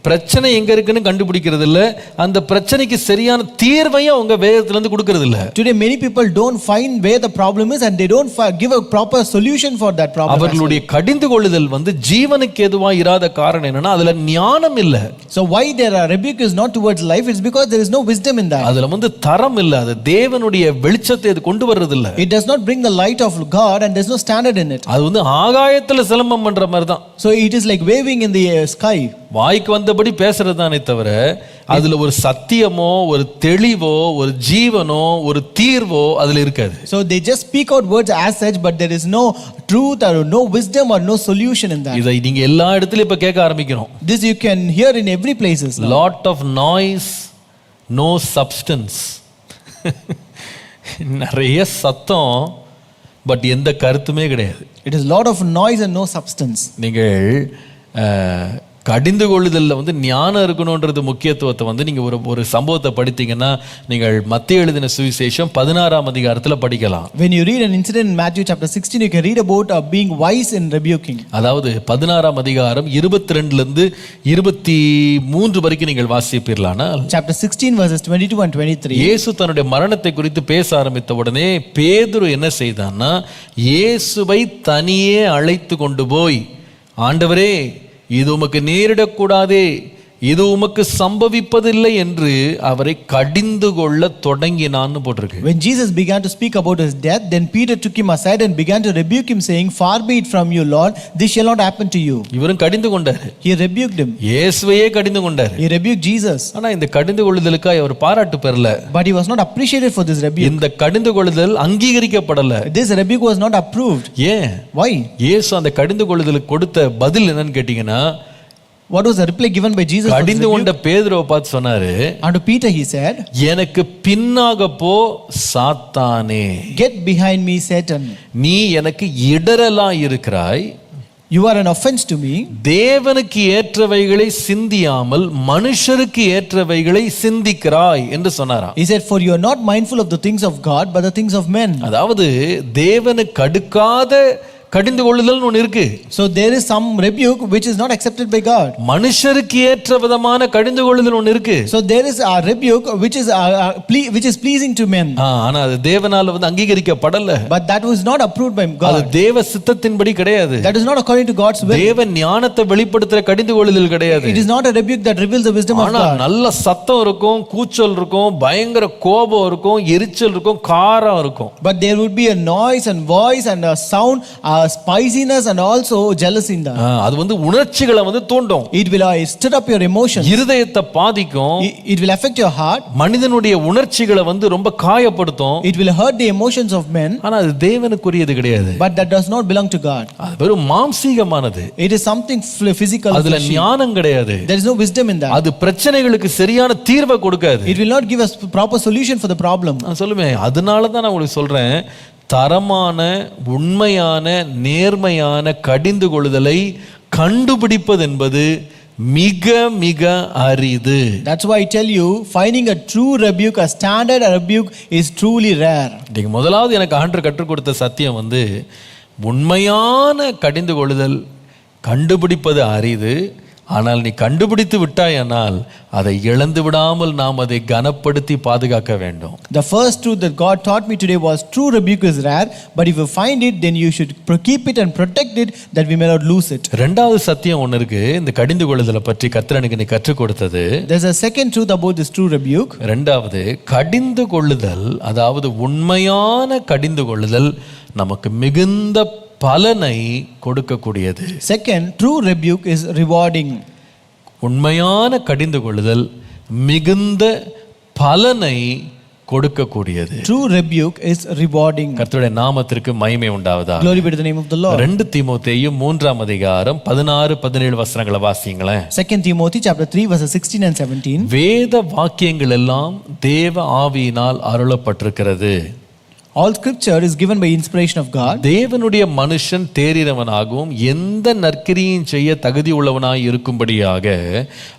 பிரச்சனை எங்க இருக்குன்னு கண்டுபிடிக்கிறது இல்ல, அந்த பிரச்சனைக்கு சரியான தீர்வையும் அவங்க வேதத்துல இருந்து கொடுக்கிறது இல்ல. Today many people don't find where the problem is and they don't give a proper solution for that problem. அவர்களுடைய கடிந்து கொள்ளுதல் ஜீவனுக்கு எதுவா இராத காரணம் என்னன்னா அதுல ஞானம் இல்ல. So why their rebuke is not towards life, it's because there is no wisdom in that. அதுல தரம் இல்ல, அது தேவனுடைய வெளிச்சத்தை அது கொண்டு வர்றது இல்ல. It does not bring the light of God and there's no standard in it. அது ஆகாயத்துல சிலம்பம் பண்ற மாதிரி தான். So it is like waving in the sky. வாய்க்கு வந்தபடி பேசுறதுதானே தவிர அதுல ஒரு சத்தியமோ ஒரு தெளிவோ ஒரு ஜீவனோ ஒரு தீர்வோ அதுல இருக்காது. So they just speak out words as such, but there is no truth or no wisdom or no solution in that. இதை நீங்க எல்லா இடத்துலயும் இப்ப கேட்க ஆரம்பிக்கிறோம். This you can hear in every places. Lot of noise, no substance. நிறைய சத்தம், but எந்த கருத்துமே கிடையாது. It is lot of noise and no substance. நீங்கள் கடிந்து கொள்ளுதல்ல ஞானம் இருக்கணும்ன்றது முக்கியத்துவத்தை நீங்க ஒரு சம்பவத்தை படித்தீங்கன்னா நீங்கள் மத்தேயு எழுதின சுவிசேஷம் 16ஆம் அதிகாரத்துல படிக்கலாம். When you read an incident in Matthew chapter 16, you can read about being wise in rebuking. அதாவது 16ஆம் அதிகாரம் 22ல இருந்து 23 வரைக்கும் நீங்கள் வாசிப்பீர்களானால் Chapter 16 verses 22 and 23. இயேசு தன்னுடைய மரணத்தை குறித்து பேச ஆரம்பித்த உடனே பேதுரு என்ன செய்தான்னா இயேசுவை தனியே அழைத்து கொண்டு போய், ஆண்டவரே இது உமக்கு நேரிடக்கூடாதே, இது உமக்கு சம்பவிப்பதில்லை என்று அவரை கடிந்து கொள்ள தொடங்கினான்னு போட்டிருக்கு. When Jesus began to speak about his death, then Peter took him aside and began to rebuke him, saying, "Far be it from you, Lord, this shall not happen to you." இவரும் கடிந்து கொண்டாரு. He rebuked him. இயேசுவையே கடிந்து கொண்டாரு. He rebuked Jesus. ஆனா இந்த கடிந்து கொள்ளுதலுக்கு அவர் பாராட்டு பெறல. But he was not appreciated for this rebuke. இந்த கடிந்து கொள்ளுதல் அங்கீகரிக்கப்படல. This rebuke was not approved. ஏன்? Why? இயேசு அந்த கடிந்து கொள்ளுதலுக்கு கொடுத்த பதில் என்னன்னு கேட்டீங்கன்னா, what was the reply given by Jesus? கடிந்து கொண்ட பேதுருவை பார்த்து சொன்னாரு, and to Peter he said, எனக்கு பின்னாக போ சாத்தானே, get behind me Satan, நீ எனக்கு இடரலா இருக்கிறாய், you are an offense to me. தேவனுக்கு ஏற்றவைகளை சிந்தியாமல் மனுஷருக்கு ஏற்றவைகளை சிந்திக்கிறாய் என்று சொன்னாராம். He said, for you are not mindful of the things of God but the things of men. அதாவது தேவனுக்கு அடுக்காத கடிந்து கொள்ளுதல் ஒன்று இருக்கு. So there is some rebuke which is not accepted by God. மனுஷருக்கு ஏற்ற விதமான கடிந்து கொள்ளுதல் ஒன்று இருக்கு. So there is a rebuke which is pleasing to men. ஆனா அது தேவனால அங்கீகரிக்கப்படல. But that was not approved by God. அது தேவ சித்தத்தின்படி கிடையாது. That is not according to God's will. தேவ ஞானத்தை வெளிப்படுத்துற கடிந்து கொள்ளுதல் கிடையாது. It is not a rebuke that reveals the wisdom of God. நல்ல சத்தம் இருக்கும், கூச்சல் இருக்கும், பயங்கர கோபம் இருக்கும், எரிச்சல் இருக்கும், காரம் இருக்கும். But there would be a noise and voice and a sound, spiciness and also jealousy in that. அது உணர்ச்சிகளை தூண்டும். It will stir up your emotions. இருதயத்தை பாதிக்கும். It will affect your heart. மனிதனுடைய உணர்ச்சிகளை ரொம்ப காயப்படுத்தும். It will hurt the emotions of men. ஆனா அது தேவனுக்குரியது கிடையாது. But that does not belong to God. அது வெறும் மாம்சீகமானது. It is something physical. அதுல ஞானம் கிடையாது. There is no wisdom in that. அது பிரச்சனைகளுக்கு சரியான தீர்வை கொடுக்காது. It will not give us proper solution for the problem. நான் சொல்லுவேன், அதனால தான் நான் உங்களுக்கு சொல்றேன், தரமான உண்மையான நேர்மையான கடிந்து கொள்ளுதலை கண்டுபிடிப்பது என்பது மிக மிக அரிது. That's why I tell you, finding a true rebuke, a standard rebuke is truly rare. நீங்க முதலாவது எனக்கு ஆண்டவர் கற்றுக் கொடுத்த சத்தியம் உண்மையான கடிந்து கொள்ளுதல் கண்டுபிடிப்பது அரிது. ஆனால் நீ கண்டுபிடித்து விட்டாயானால் அதை இழந்து விடாமல் நாம் அதை கனப்படுத்தி பாதுகாக்க வேண்டும். The first truth that God taught me today was true rebuke is rare, but if you find it, then you should keep it and protect it that we may not lose it. இரண்டாவது சத்தியம் ஒன்று இருக்கு, இந்த கடிந்து கொள்ளுதலை பற்றி கர்த்தர் எனக்கு கற்றுக் கொடுத்தது. There's a second truth about this true rebuke. இரண்டாவது, கடிந்து கொள்ளுதல், அதாவது உண்மையான கடிந்து கொள்ளுதல் நமக்கு மிகுந்த பலனை கொடுக்கக்கூடியது. Second, true rebuke is rewarding. உண்மையான கடிந்து கொள்ளுதல் மிகுந்த பலனை கொடுக்கக்கூடியது. True rebuke is rewarding. கர்த்தருடைய நாமத்திற்கு மகிமை உண்டாவதாக. Glory be to the name of the Lord. 2 தீமோத்தேயு 3ஆம் அதிகாரம் 16-17 வசனங்களை வாசிங்களேன். 2 Timothy chapter 3 verses 16 and 17. வேத வாக்கியங்கள் எல்லாம் தேவ ஆவியினால் அருளப்பட்டிருக்கிறது. All scripture is given by inspiration of God. தேவனுடைய மனுஷன் தேறினவனாகவும் எந்த நற்கிரியும் செய்ய தகுதி உள்ளவனாய் இருக்கும்படியாக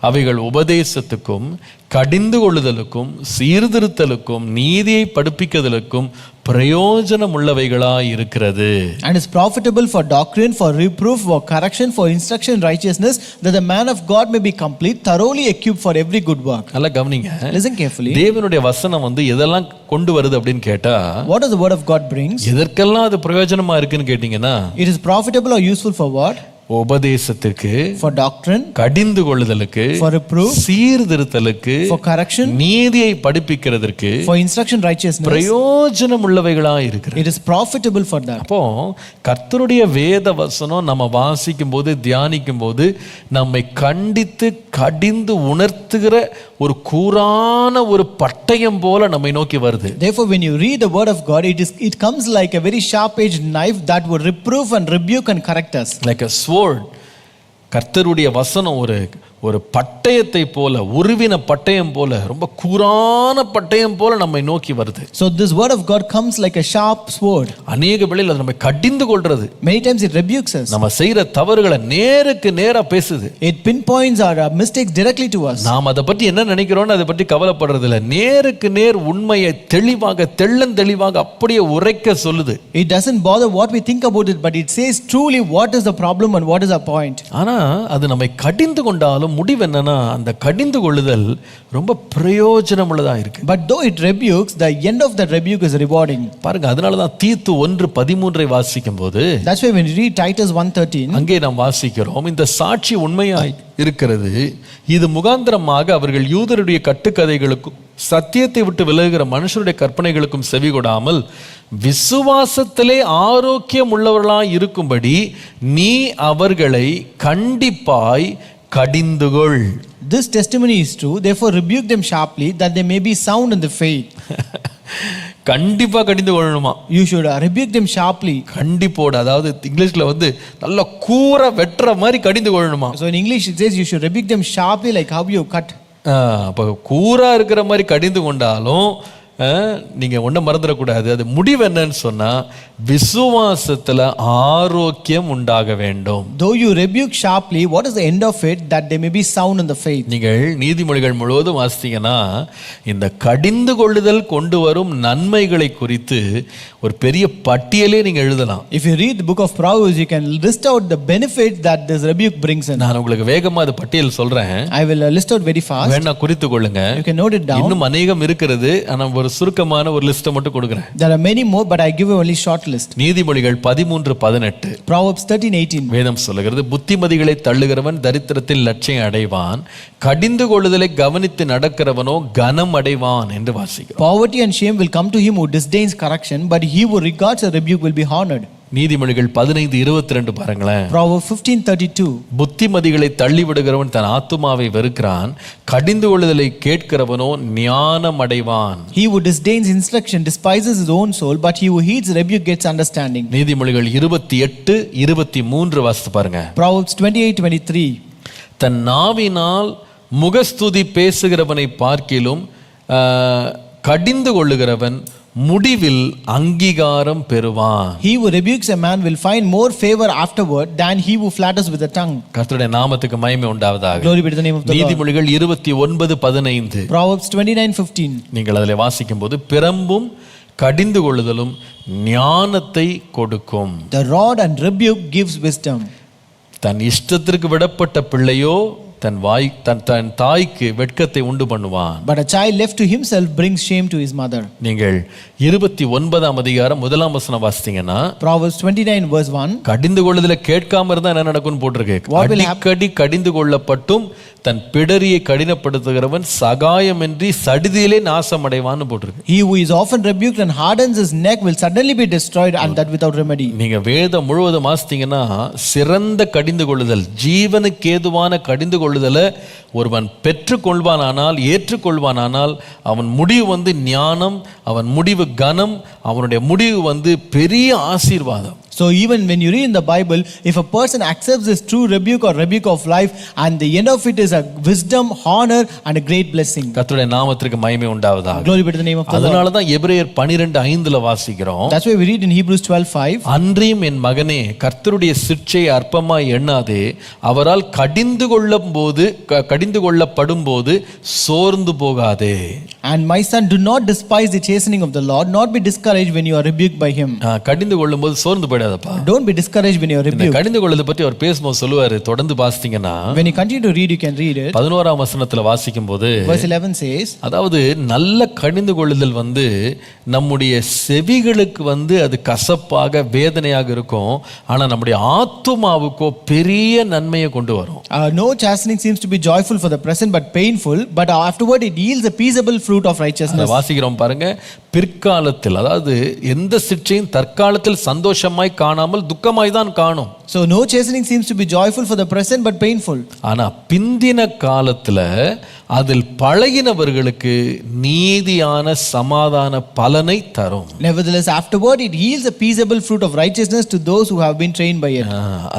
அவைகள் உபதேசத்துக்கும் கடிந்து கொள்ளுதலுக்கும் சீர்திருத்தலுக்கும் நீதியை படிப்பிக்குதலுக்கும் பிரயோஜனம் உள்ளவைகளாய் இருக்கிறது. And is profitable for doctrine, for reproof, for correction, for instruction in righteousness, that the man of God may be complete, thoroughly equipped for every good work. நல்லா கவனிங்க. Listen carefully. தேவனுடைய வசனம் எதெல்லாம் கொண்டு வருது அப்படின்னு கேட்டா, What does the word of God brings? எதற்கெல்லாம் அது பிரயோஜனமா இருக்குன்னு கேட்டீங்கன்னா, It is profitable or useful for what? உபதேசத்திற்கு, For doctrine, கடிந்து கொள்ளுதலுக்கு, for reproof, சீர்திருத்தலுக்கு, for correction, நீதியை படிப்பிக்கிறதற்கு for instruction in righteousness. பிரயோஜனம் உள்ளவைகளாய் இருக்கிறது. It is profitable for that. அப்போ கர்த்தருடைய வேத வசனம் நம்ம வாசிக்கும் போது, தியானிக்கும் போது நம்மை கண்டித்து கடிந்து உணர்த்துகிற ஒரு கூரான ஒரு பட்டயம் போல நம்மை நோக்கி வருது. Therefore, when you read the word of God, it comes like a very sharp-edged knife that would reproof and rebuke and correct us. Like a sword. கர்த்தருடைய வசனம் ஒரு பட்டயத்தை போல, உருவின பட்டயம் போல, ரொம்ப கூரான பட்டயம் போல நம்மை நோக்கி வருது. So this word of God comes like a sharp sword. அநேக வேளையில் அது நம்மை கடிந்து கொள்றது. Many times it rebukes us. நம்ம செய்யற தவறுகளை நேருக்கு நேரா பேசுது. It pinpoints our mistakes directly to us. நாம் அதை பற்றி என்ன நினைக்கிறோம்னு அதை பற்றி கவலைப்படுறது இல்லை. நேருக்கு நேர் உண்மையை தெளிவாக, தெள்ளந்தெளிவாக அப்படியே உரைக்க சொல்லுது. It doesn't bother what we think about it, but it says truly what is the problem and what is our point. ஆனா அது நம்மை கடிந்து கொண்டாலும் முடிவு என்னன்னா, அந்த கடிந்து கொள்ளுதல் ரொம்ப பிரயோஜனம் உள்ளதா இருக்கு. But though it rebukes, the end of that rebuke is rewarding. பாருங்க, அதனாலதான் தீத்து 1:13 வாசிக்கும் போது, That's why when you read Titus 1:13, அங்கே நாம் வாசிக்கிறோம், இந்த சாட்சி உண்மையாய் இருக்கிறது, இது முகாந்திரமாக அவர்கள் யூதருடைய கட்டுக்கதைகளுக்கும் சத்தியத்தை விட்டு விலகுகிற மனுஷருடைய கற்பனைகளுக்கும் செவிகொடாமல் விசுவாசத்திலே ஆரோக்கியம் உள்ளவர்களாய் இருக்கும்படி நீ அவர்களை கண்டிப்பாய் கடிந்துகொள். This testimony is true, therefore rebuke them sharply, that they may be sound in the faith. கண்டிப்பா கடிந்து கொள்ளணுமா? You should rebuke them sharply. கண்டிப்போட, அதாவது இங்கிலீஷ்ல நல்ல கூர வெட்டுற மாதிரி கடிந்து கொள்ளணுமா? So in English it says you should rebuke them sharply, like how you cut. அப்போ கூரா இருக்கிற மாதிரி கடிந்து கொண்டாலும் நீங்க ஒன்றும் மறந்துடக்கூடாது. அது முடிவு என்னன்னு சொன்னா, விசுவாசத்துல ஆரோக்கியம் உண்டாக வேண்டும். Though you rebuke sharply, what is the end of it? That they may be sound in the faith. நீங்கள் நீதிமொழிகள் முழுவதும் வாசித்தீங்கன்னா, இந்த கடிந்து கொள்ளுதல் கொண்டு வரும் நன்மைகளை குறித்து ஒரு பெரிய பட்டியலே நீங்க எழுதலாம். If you read the book of Proverbs, you can list out the benefits that this rebuke brings in. நான் உங்களுக்கு வேகமா அது பட்டியல் சொல்றேன். I will list out very fast. வேணா குறித்து கொள்ளுங்க. You can note it down. இன்னும் அநேகம் இருக்கிறது. ஆனா ஒரு சுருக்கமான ஒரு லிஸ்ட் மட்டும் கொடுக்கிறேன். There are many more, but I give you only short list. நீதிமொழிகள் 13:18. Proverbs 13:18. வேதம் சொல்லுகிறது, புத்திமதிகளை தள்ளுகிறவன் தரித்திரத்தில் லட்சியம் அடைவான், கடிந்து கொள்ளுதலை கவனித்து நடக்கிறவனோ கனம் அடைவான் என்று வாசிக்கிறோம். Poverty and shame will come to him who disdains correction, but he who regards a rebuke will be honored. நீதிமொழிகள் 15:22 பாருங்களேன். Proverbs 15:32. புத்திமதிகளை தள்ளி விடுகிறவன் தன் ஆத்துமாவை வெறுக்கிறான், கடிந்து கொள்ளுதலை கேட்கிறவனோ ஞானம் அடைவான். He who disdains instruction despises his own soul, but he who heeds rebuke gets understanding. நீதிமொழிகள் 28:23 வாசித்து பாருங்க. Proverbs 28:23. தன் நாவினால் முகஸ்துதி பேசுகிறவனை பார்க்கிலும் கடிந்து கொள்ளுகிறவன் முடிவில் அங்கீகாரம் பெறுவான். He who rebukes a man will find more favor afterward than he who flatters with the tongue. கர்த்தருடைய நாமத்துக்கு மகிமை உண்டாவதாக. Glory be to the name of the Lord. நீதிமொழிகள் 29:15. Proverbs 29:15. நீங்கள் அதில் வாசிக்கும் போது, பிரம்பும் கடிந்து கொள்ளுதலும் ஞானத்தை கொடுக்கும். The rod and rebuke gives wisdom. தன் இஷ்டத்திற்கு விடப்பட்ட பிள்ளையோ தன் தாய்க்கு வெட்கத்தை உண்டு பண்ணுவான். But a child left to himself brings shame to his mother. நீங்கள் 29ஆம் அதிகாரம் 1ஆம் வசனம் வாசித்தீங்கன்னா, Proverbs 29:1. கடிந்து கொள்ளுதல கேட்காம இருந்தா என்ன நடக்கும்னு போட்டிருக்கு. அடிக்கடி கடிந்து கொள்ளப்பட்டும் தன் பிடரியை கடினப்படுத்துகிறவன் சகாயமின்றி சடிதியிலே நாசம் அடைவான்னு போட்டிருக்கு. He who is often rebuked and hardens his neck will suddenly be destroyed, and that without remedy. நீங்க வேதம் முழுவதும் வாசித்தீங்கன்னா, சிறந்த கடிந்து கொள்ளுதல், ஜீவனுக்கு ஏதுவான கடிந்து கொள்ளுதலை ஒருவன் பெற்றுக்கொள்வானானால், ஏற்றுக்கொள்வானானால், அவன் முடிவு ஞானம், அவன் முடிவு கனம், அவனுடைய முடிவு பெரிய ஆசீர்வாதம். So even when you read in the Bible, if a person accepts this true rebuke or rebuke of life, and the end of it is a wisdom, honor and a great blessing. கர்த்தருடைய நாமத்திற்கு மகிமை உண்டாவதாக. Glory be to the name of the Lord. அதனால தான் எபிரேயர் 12:5 வாசிக்கிறோம். That's why we read in Hebrews 12:5. அன்றியும் என் மகனே கர்த்தருடைய சிற்சையை அற்பமாய் எண்ணாதே, அவரால் கடிந்து கொள்ளப்படும் போது சோர்ந்து போகாதே. And my son, do not despise the chastening of the Lord, not be discouraged when you are rebuked by him. கடிந்து கொள்ளும்போது சோர்ந்து போயிடாதப்பா. Don't be discouraged when you are rebuked. கடிந்து கொள்ளுதலை பற்றி அவர் பேசும்போது சொல்லுவாரு, தொடர்ந்து வாசித்தீங்கன்னா When you continue to read, you can read it. 11ஆம் வசனத்துல வாசிக்கும்போது Verse 11 says, அதாவது நல்ல கடிந்து கொள்ளுதல் நம்முடைய செவிகளுக்கு அது கசப்பாக வேதனையாக இருக்கும், ஆனா நம்முடைய ஆத்துமாவுக்கோ பெரிய நன்மையை கொண்டு வரும். No chastening seems to be joyful for the present but painful, but afterward it yields a peaceable fruit of righteousness. வாசிக்கிறோம் பாருங்க, பிற்காலத்தில் அதாவது எந்த சிற்சையும் தற்காலத்தில் சந்தோஷமாய் காணாமல் துக்கமாய் தான் காணும். So no chastening seems to be joyful for the present but painful. ஆனா பிந்தின காலத்துல அதில் பழகினவர்களுக்கு நீதியான சமாதான பலனை தரும். Nevertheless afterward it yields a peaceable fruit of righteousness to those who have been trained by it.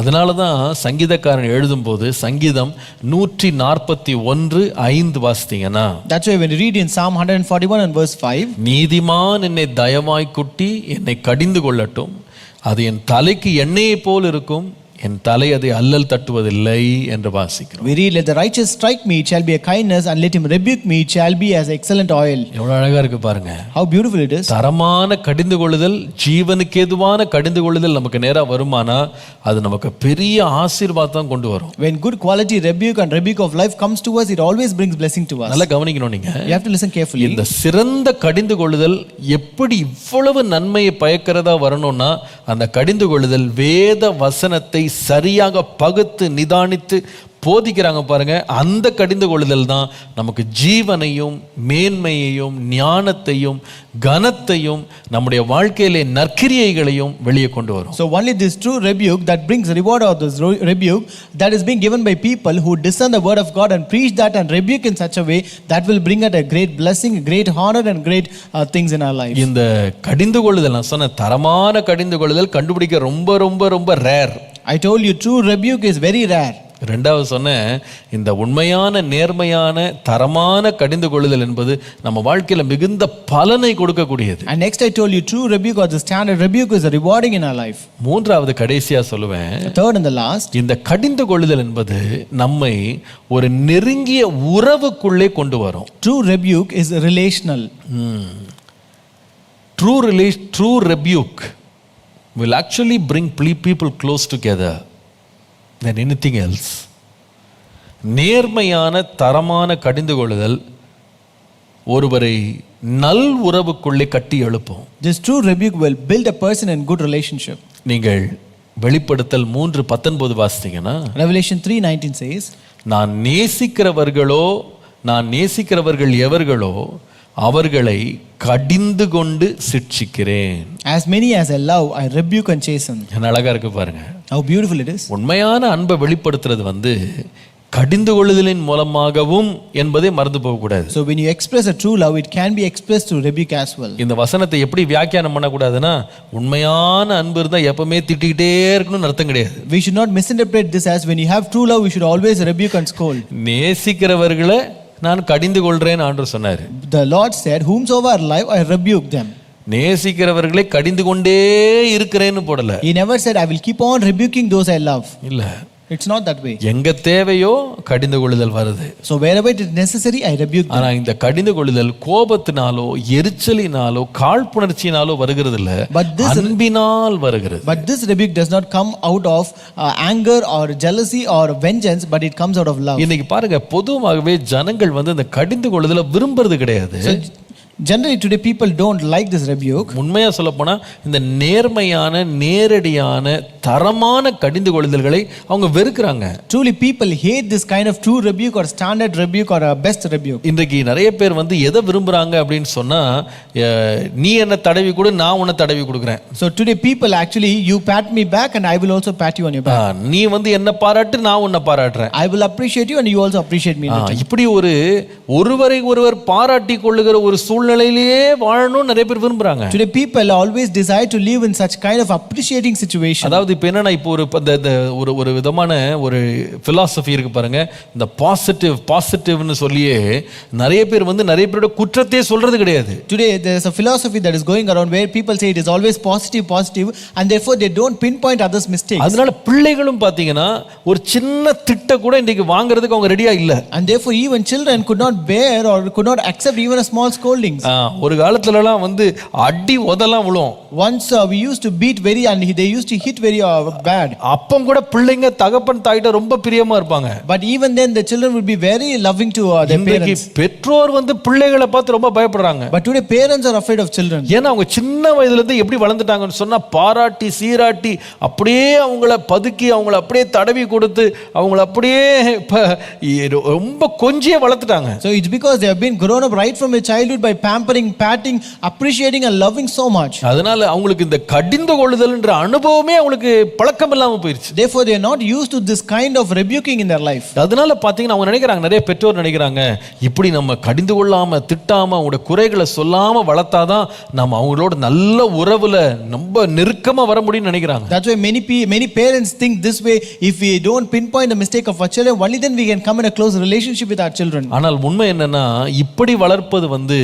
அதனால தான் சங்கீதக்காரன் எழுதும்போது சங்கீதம் 141:5 வாசித்தீங்கன்னா, That's why when you read in Psalm 141 and verse 5, நீதிமான் என்னை தயவாய் குட்டி என்னை கடிந்து கொள்ளட்டும், அது என் தலைக்கு எண்ணெயை போல் இருக்கும், என் தலை அதை அல்லல் தட்டுவதில்லை என்று வாசிக்கிறோம். we read, let the righteous strike me, it shall be a kindness, and let him rebuke me, it shall be as excellent oil. எவ்வளவு அழகா இருக்கு பாருங்க. How beautiful it is. தரமான கடிந்து கொள்ளுதல், ஜீவனுக்கு ஏதுவான கடிந்து கொள்ளுதல் நமக்கு நேரா வருமானா அது நமக்கு பெரிய ஆசீர்வாதம் கொண்டு வரும். When good quality rebuke and rebuke of life comes to us, it always brings blessing to us. நல்லா கவனிக்கணும் நீங்க. You have to listen carefully. இந்த சிறந்த கடிந்து கொள்ளுதல் எப்படி இவ்வளவு நன்மையை பயக்கிறதா வரணும்னா, அந்த கடிந்து கொள்ளுதல் வேத வசனத்தை சரியாக பகுத்து நிதானித்து போதிக்கிறாங்க பாருங்க. அந்த கடிந்து கொள்ளுதல் தான் நமக்கு ஜீவனையும் மேன்மையையும் ஞானத்தையும் கனத்தையும் நம்முடைய வாழ்க்கையிலே நற்கிரியைகளையும் வெளியே கொண்டு வரும். So only this true rebuke that brings reward of this rebuke that is being given by people who discern the word of God and preach that and rebuke in such a way that will bring out a great blessing, great honor and great things in our life. இந்த கடிந்து கொள்ளுதல், நான் சொன்ன தரமான கடிந்து கொள்ளுதல் கண்டுபிடிக்க ரொம்ப ரொம்ப ரொம்ப rare. I told you true rebuke is very rare. ரெண்டாவது சொன்ன இந்த உண்மையான நேர்மையான தரமான கடிந்து கொள்ளுதல் என்பது நம்ம வாழ்க்கையில மிகுந்த பலனை கொடுக்கக்கூடியது. And next I told you true rebuke or the standard rebuke is rewarding in our life. மூன்றாவது கடைசியா சொல்லுவேன், Third and the last, இந்த கடிந்து கொள்ளுதல் என்பது நம்மை ஒரு நெருங்கிய உறவுக்குள்ளே கொண்டு வரும். true rebuke is relational. True rebuke will actually bring people close together than anything else. நேர்மையான தரமான கடிந்து கொள்ளுதல் ஒருவரை நல் உறவுக்குள்ளே கட்டி எழுப்பும். This true rebuke will build a person in good relationship. நீங்கள் வெளிப்படுத்தல் 3:19 வாசித்தீங்கன்னா, Revelation 3:19 says, நான் நேசிக்கிறவர்கள் எவர்களோ அவர்களை கடிந்து கொண்டு சிட்சிக்கிறேன். As many as I love, I rebuke and chasten. என்ன அழகா இருக்கு பாருங்க. How beautiful it is. உண்மையான அன்பை வெளிப்படுத்துறது கடிந்து கொள்ளுதலின் மூலமாகவும் என்பதை மறந்து போக கூடாது. So when you express a true love, it can be expressed through rebuke as well. இந்த வசனத்தை எப்படி வியாக்கியானம் பண்ண கூடாதுன்னா, உண்மையான அன்பு இருந்தா எப்பவுமே திட்டிக்கிட்டே இருக்கணும்னு அர்த்தம் கிடையாது. We should not misinterpret this as when you have true love, we should always rebuke and scold. நேசிக்கிறவர்களை நான் கடிந்து கொள்றேன் ஆண்டவர் சொன்னாரு. The Lord said, whomsoever are alive, I rebuke them. நேசிக்கிறவர்களை கடிந்து கொண்டே இருக்கிறேன்னு போடல. He never said, I will keep on rebuking those I love. இல்ல, it's not that way. எங்க தேவையோ கடிந்து கொள்ளுதல் வருது. So wherever it is necessary, I rebuke them. ஆனா இந்த கடிந்து கொள்ளுதல் கோபத்தினாலோ எரிச்சலினாலோ காழ்ப்புணர்ச்சியினாலோ வருகிறது இல்ல, அன்பினால் வருகிறது. But this rebuke does not come out of anger or jealousy or vengeance, but it comes out of love. இன்னைக்கு பாருங்க, பொதுவாகவே ஜனங்கள் இந்த கடிந்து கொள்ளுதலை விரும்புறது கிடையாது. Generally today people don't like this rebuke. உண்மையா சொல்ல போனா இந்த நேர்மையான நேரடியான தரமான கடிந்து கொள்ளுதல்களை அவங்க வெறுக்கிறாங்க. Truly people hate this kind of true rebuke or standard rebuke or a best rebuke. இன்றைக்கு நிறைய பேர் எதை விரும்புறாங்க அப்படின்னு சொன்னா, நீ என்ன தடவி கொடு, நான் உன்னை தடவி கொடுக்கிறேன். So today people actually, you pat me back and I will also pat you on your back. நீ என்ன பாராட்டு, நான் உன்னை பாராட்டுறேன். I will appreciate you and you also appreciate me. இப்படி ஒருவரை ஒருவர் பாராட்டி கொள்ளுகிற ஒரு சூழ்நிலை சூழ்நிலையிலேயே வாழணும்னு நிறைய பேர் விரும்புறாங்க. Today people always desire to live in such kind of appreciating situation. அதாவது இப்போ என்னன்னா, இப்போ ஒரு விதமான ஒரு philosophy இருக்கு பாருங்க, இந்த பாசிட்டிவ்னு சொல்லியே நிறைய பேர் வந்து நிறைய பேரோட குற்றத்தையே சொல்றது கிடையாது. Today there is a philosophy that is going around where people say it is always positive and therefore they don't pinpoint others' mistakes. அதனால பிள்ளைகளும் பாத்தீங்கன்னா ஒரு சின்ன திட்ட கூட இன்னைக்கு வாங்குறதுக்கு அவங்க ரெடியா இல்ல. And therefore even children could not bear or could not accept even a small scoldings. ஒரு காலத்துலலாம் வந்து அடி உதலாம் விழும். Once we used to beat very and they used to hit very bad. அப்பம் கூட பிள்ளைங்க தகப்பன் தாயிட்ட ரொம்ப பிரியமா இருப்பாங்க. But even then the children would be very loving to their parents. பெற்றோர் வந்து பிள்ளைகளை பார்த்து ரொம்ப பயப்படுறாங்க. But today parents are afraid of children. ஏன்னா அவங்க சின்ன வயதுல இருந்து எப்படி வளர்ந்துட்டாங்கன்னு சொன்னா பாராட்டி சீராட்டி அப்படியே அவங்கள பதுக்கி அவங்கள அப்படியே தடவி கொடுத்து அவங்கள அப்படியே ரொம்ப கொஞ்சியே வளர்த்துட்டாங்க. So it's because they have been grown up right from a childhood by pampering, patting, appreciating and loving so much. அதனால அவங்களுக்கு இந்த கடிந்து கொள்ளுதல்ன்ற அனுபவமே அவங்களுக்கு பழக்கம் இல்லாம போயிருச்சு. Therefore they are not used to this kind of rebuking in their life. அதனால பாத்தீங்கன்னா அவங்க நினைக்கிறாங்க, நிறைய பெற்றோர் நினைக்கிறாங்க, இப்படி நம்ம கடிந்து கொள்ளாம திட்டாம அவங்களோட குறைகளை சொல்லாம வளர்த்தாதான் நம்ம அவங்களோட நல்ல உறவுல ரொம்ப நெருக்கமா வர முடியும்னு நினைக்கிறாங்க. That's why many parents think this way. If we don't pinpoint the mistake of our children, only then we can come in a close relationship with our children. ஆனால் உண்மை என்னன்னா, இப்படி வளர்ப்பது வந்து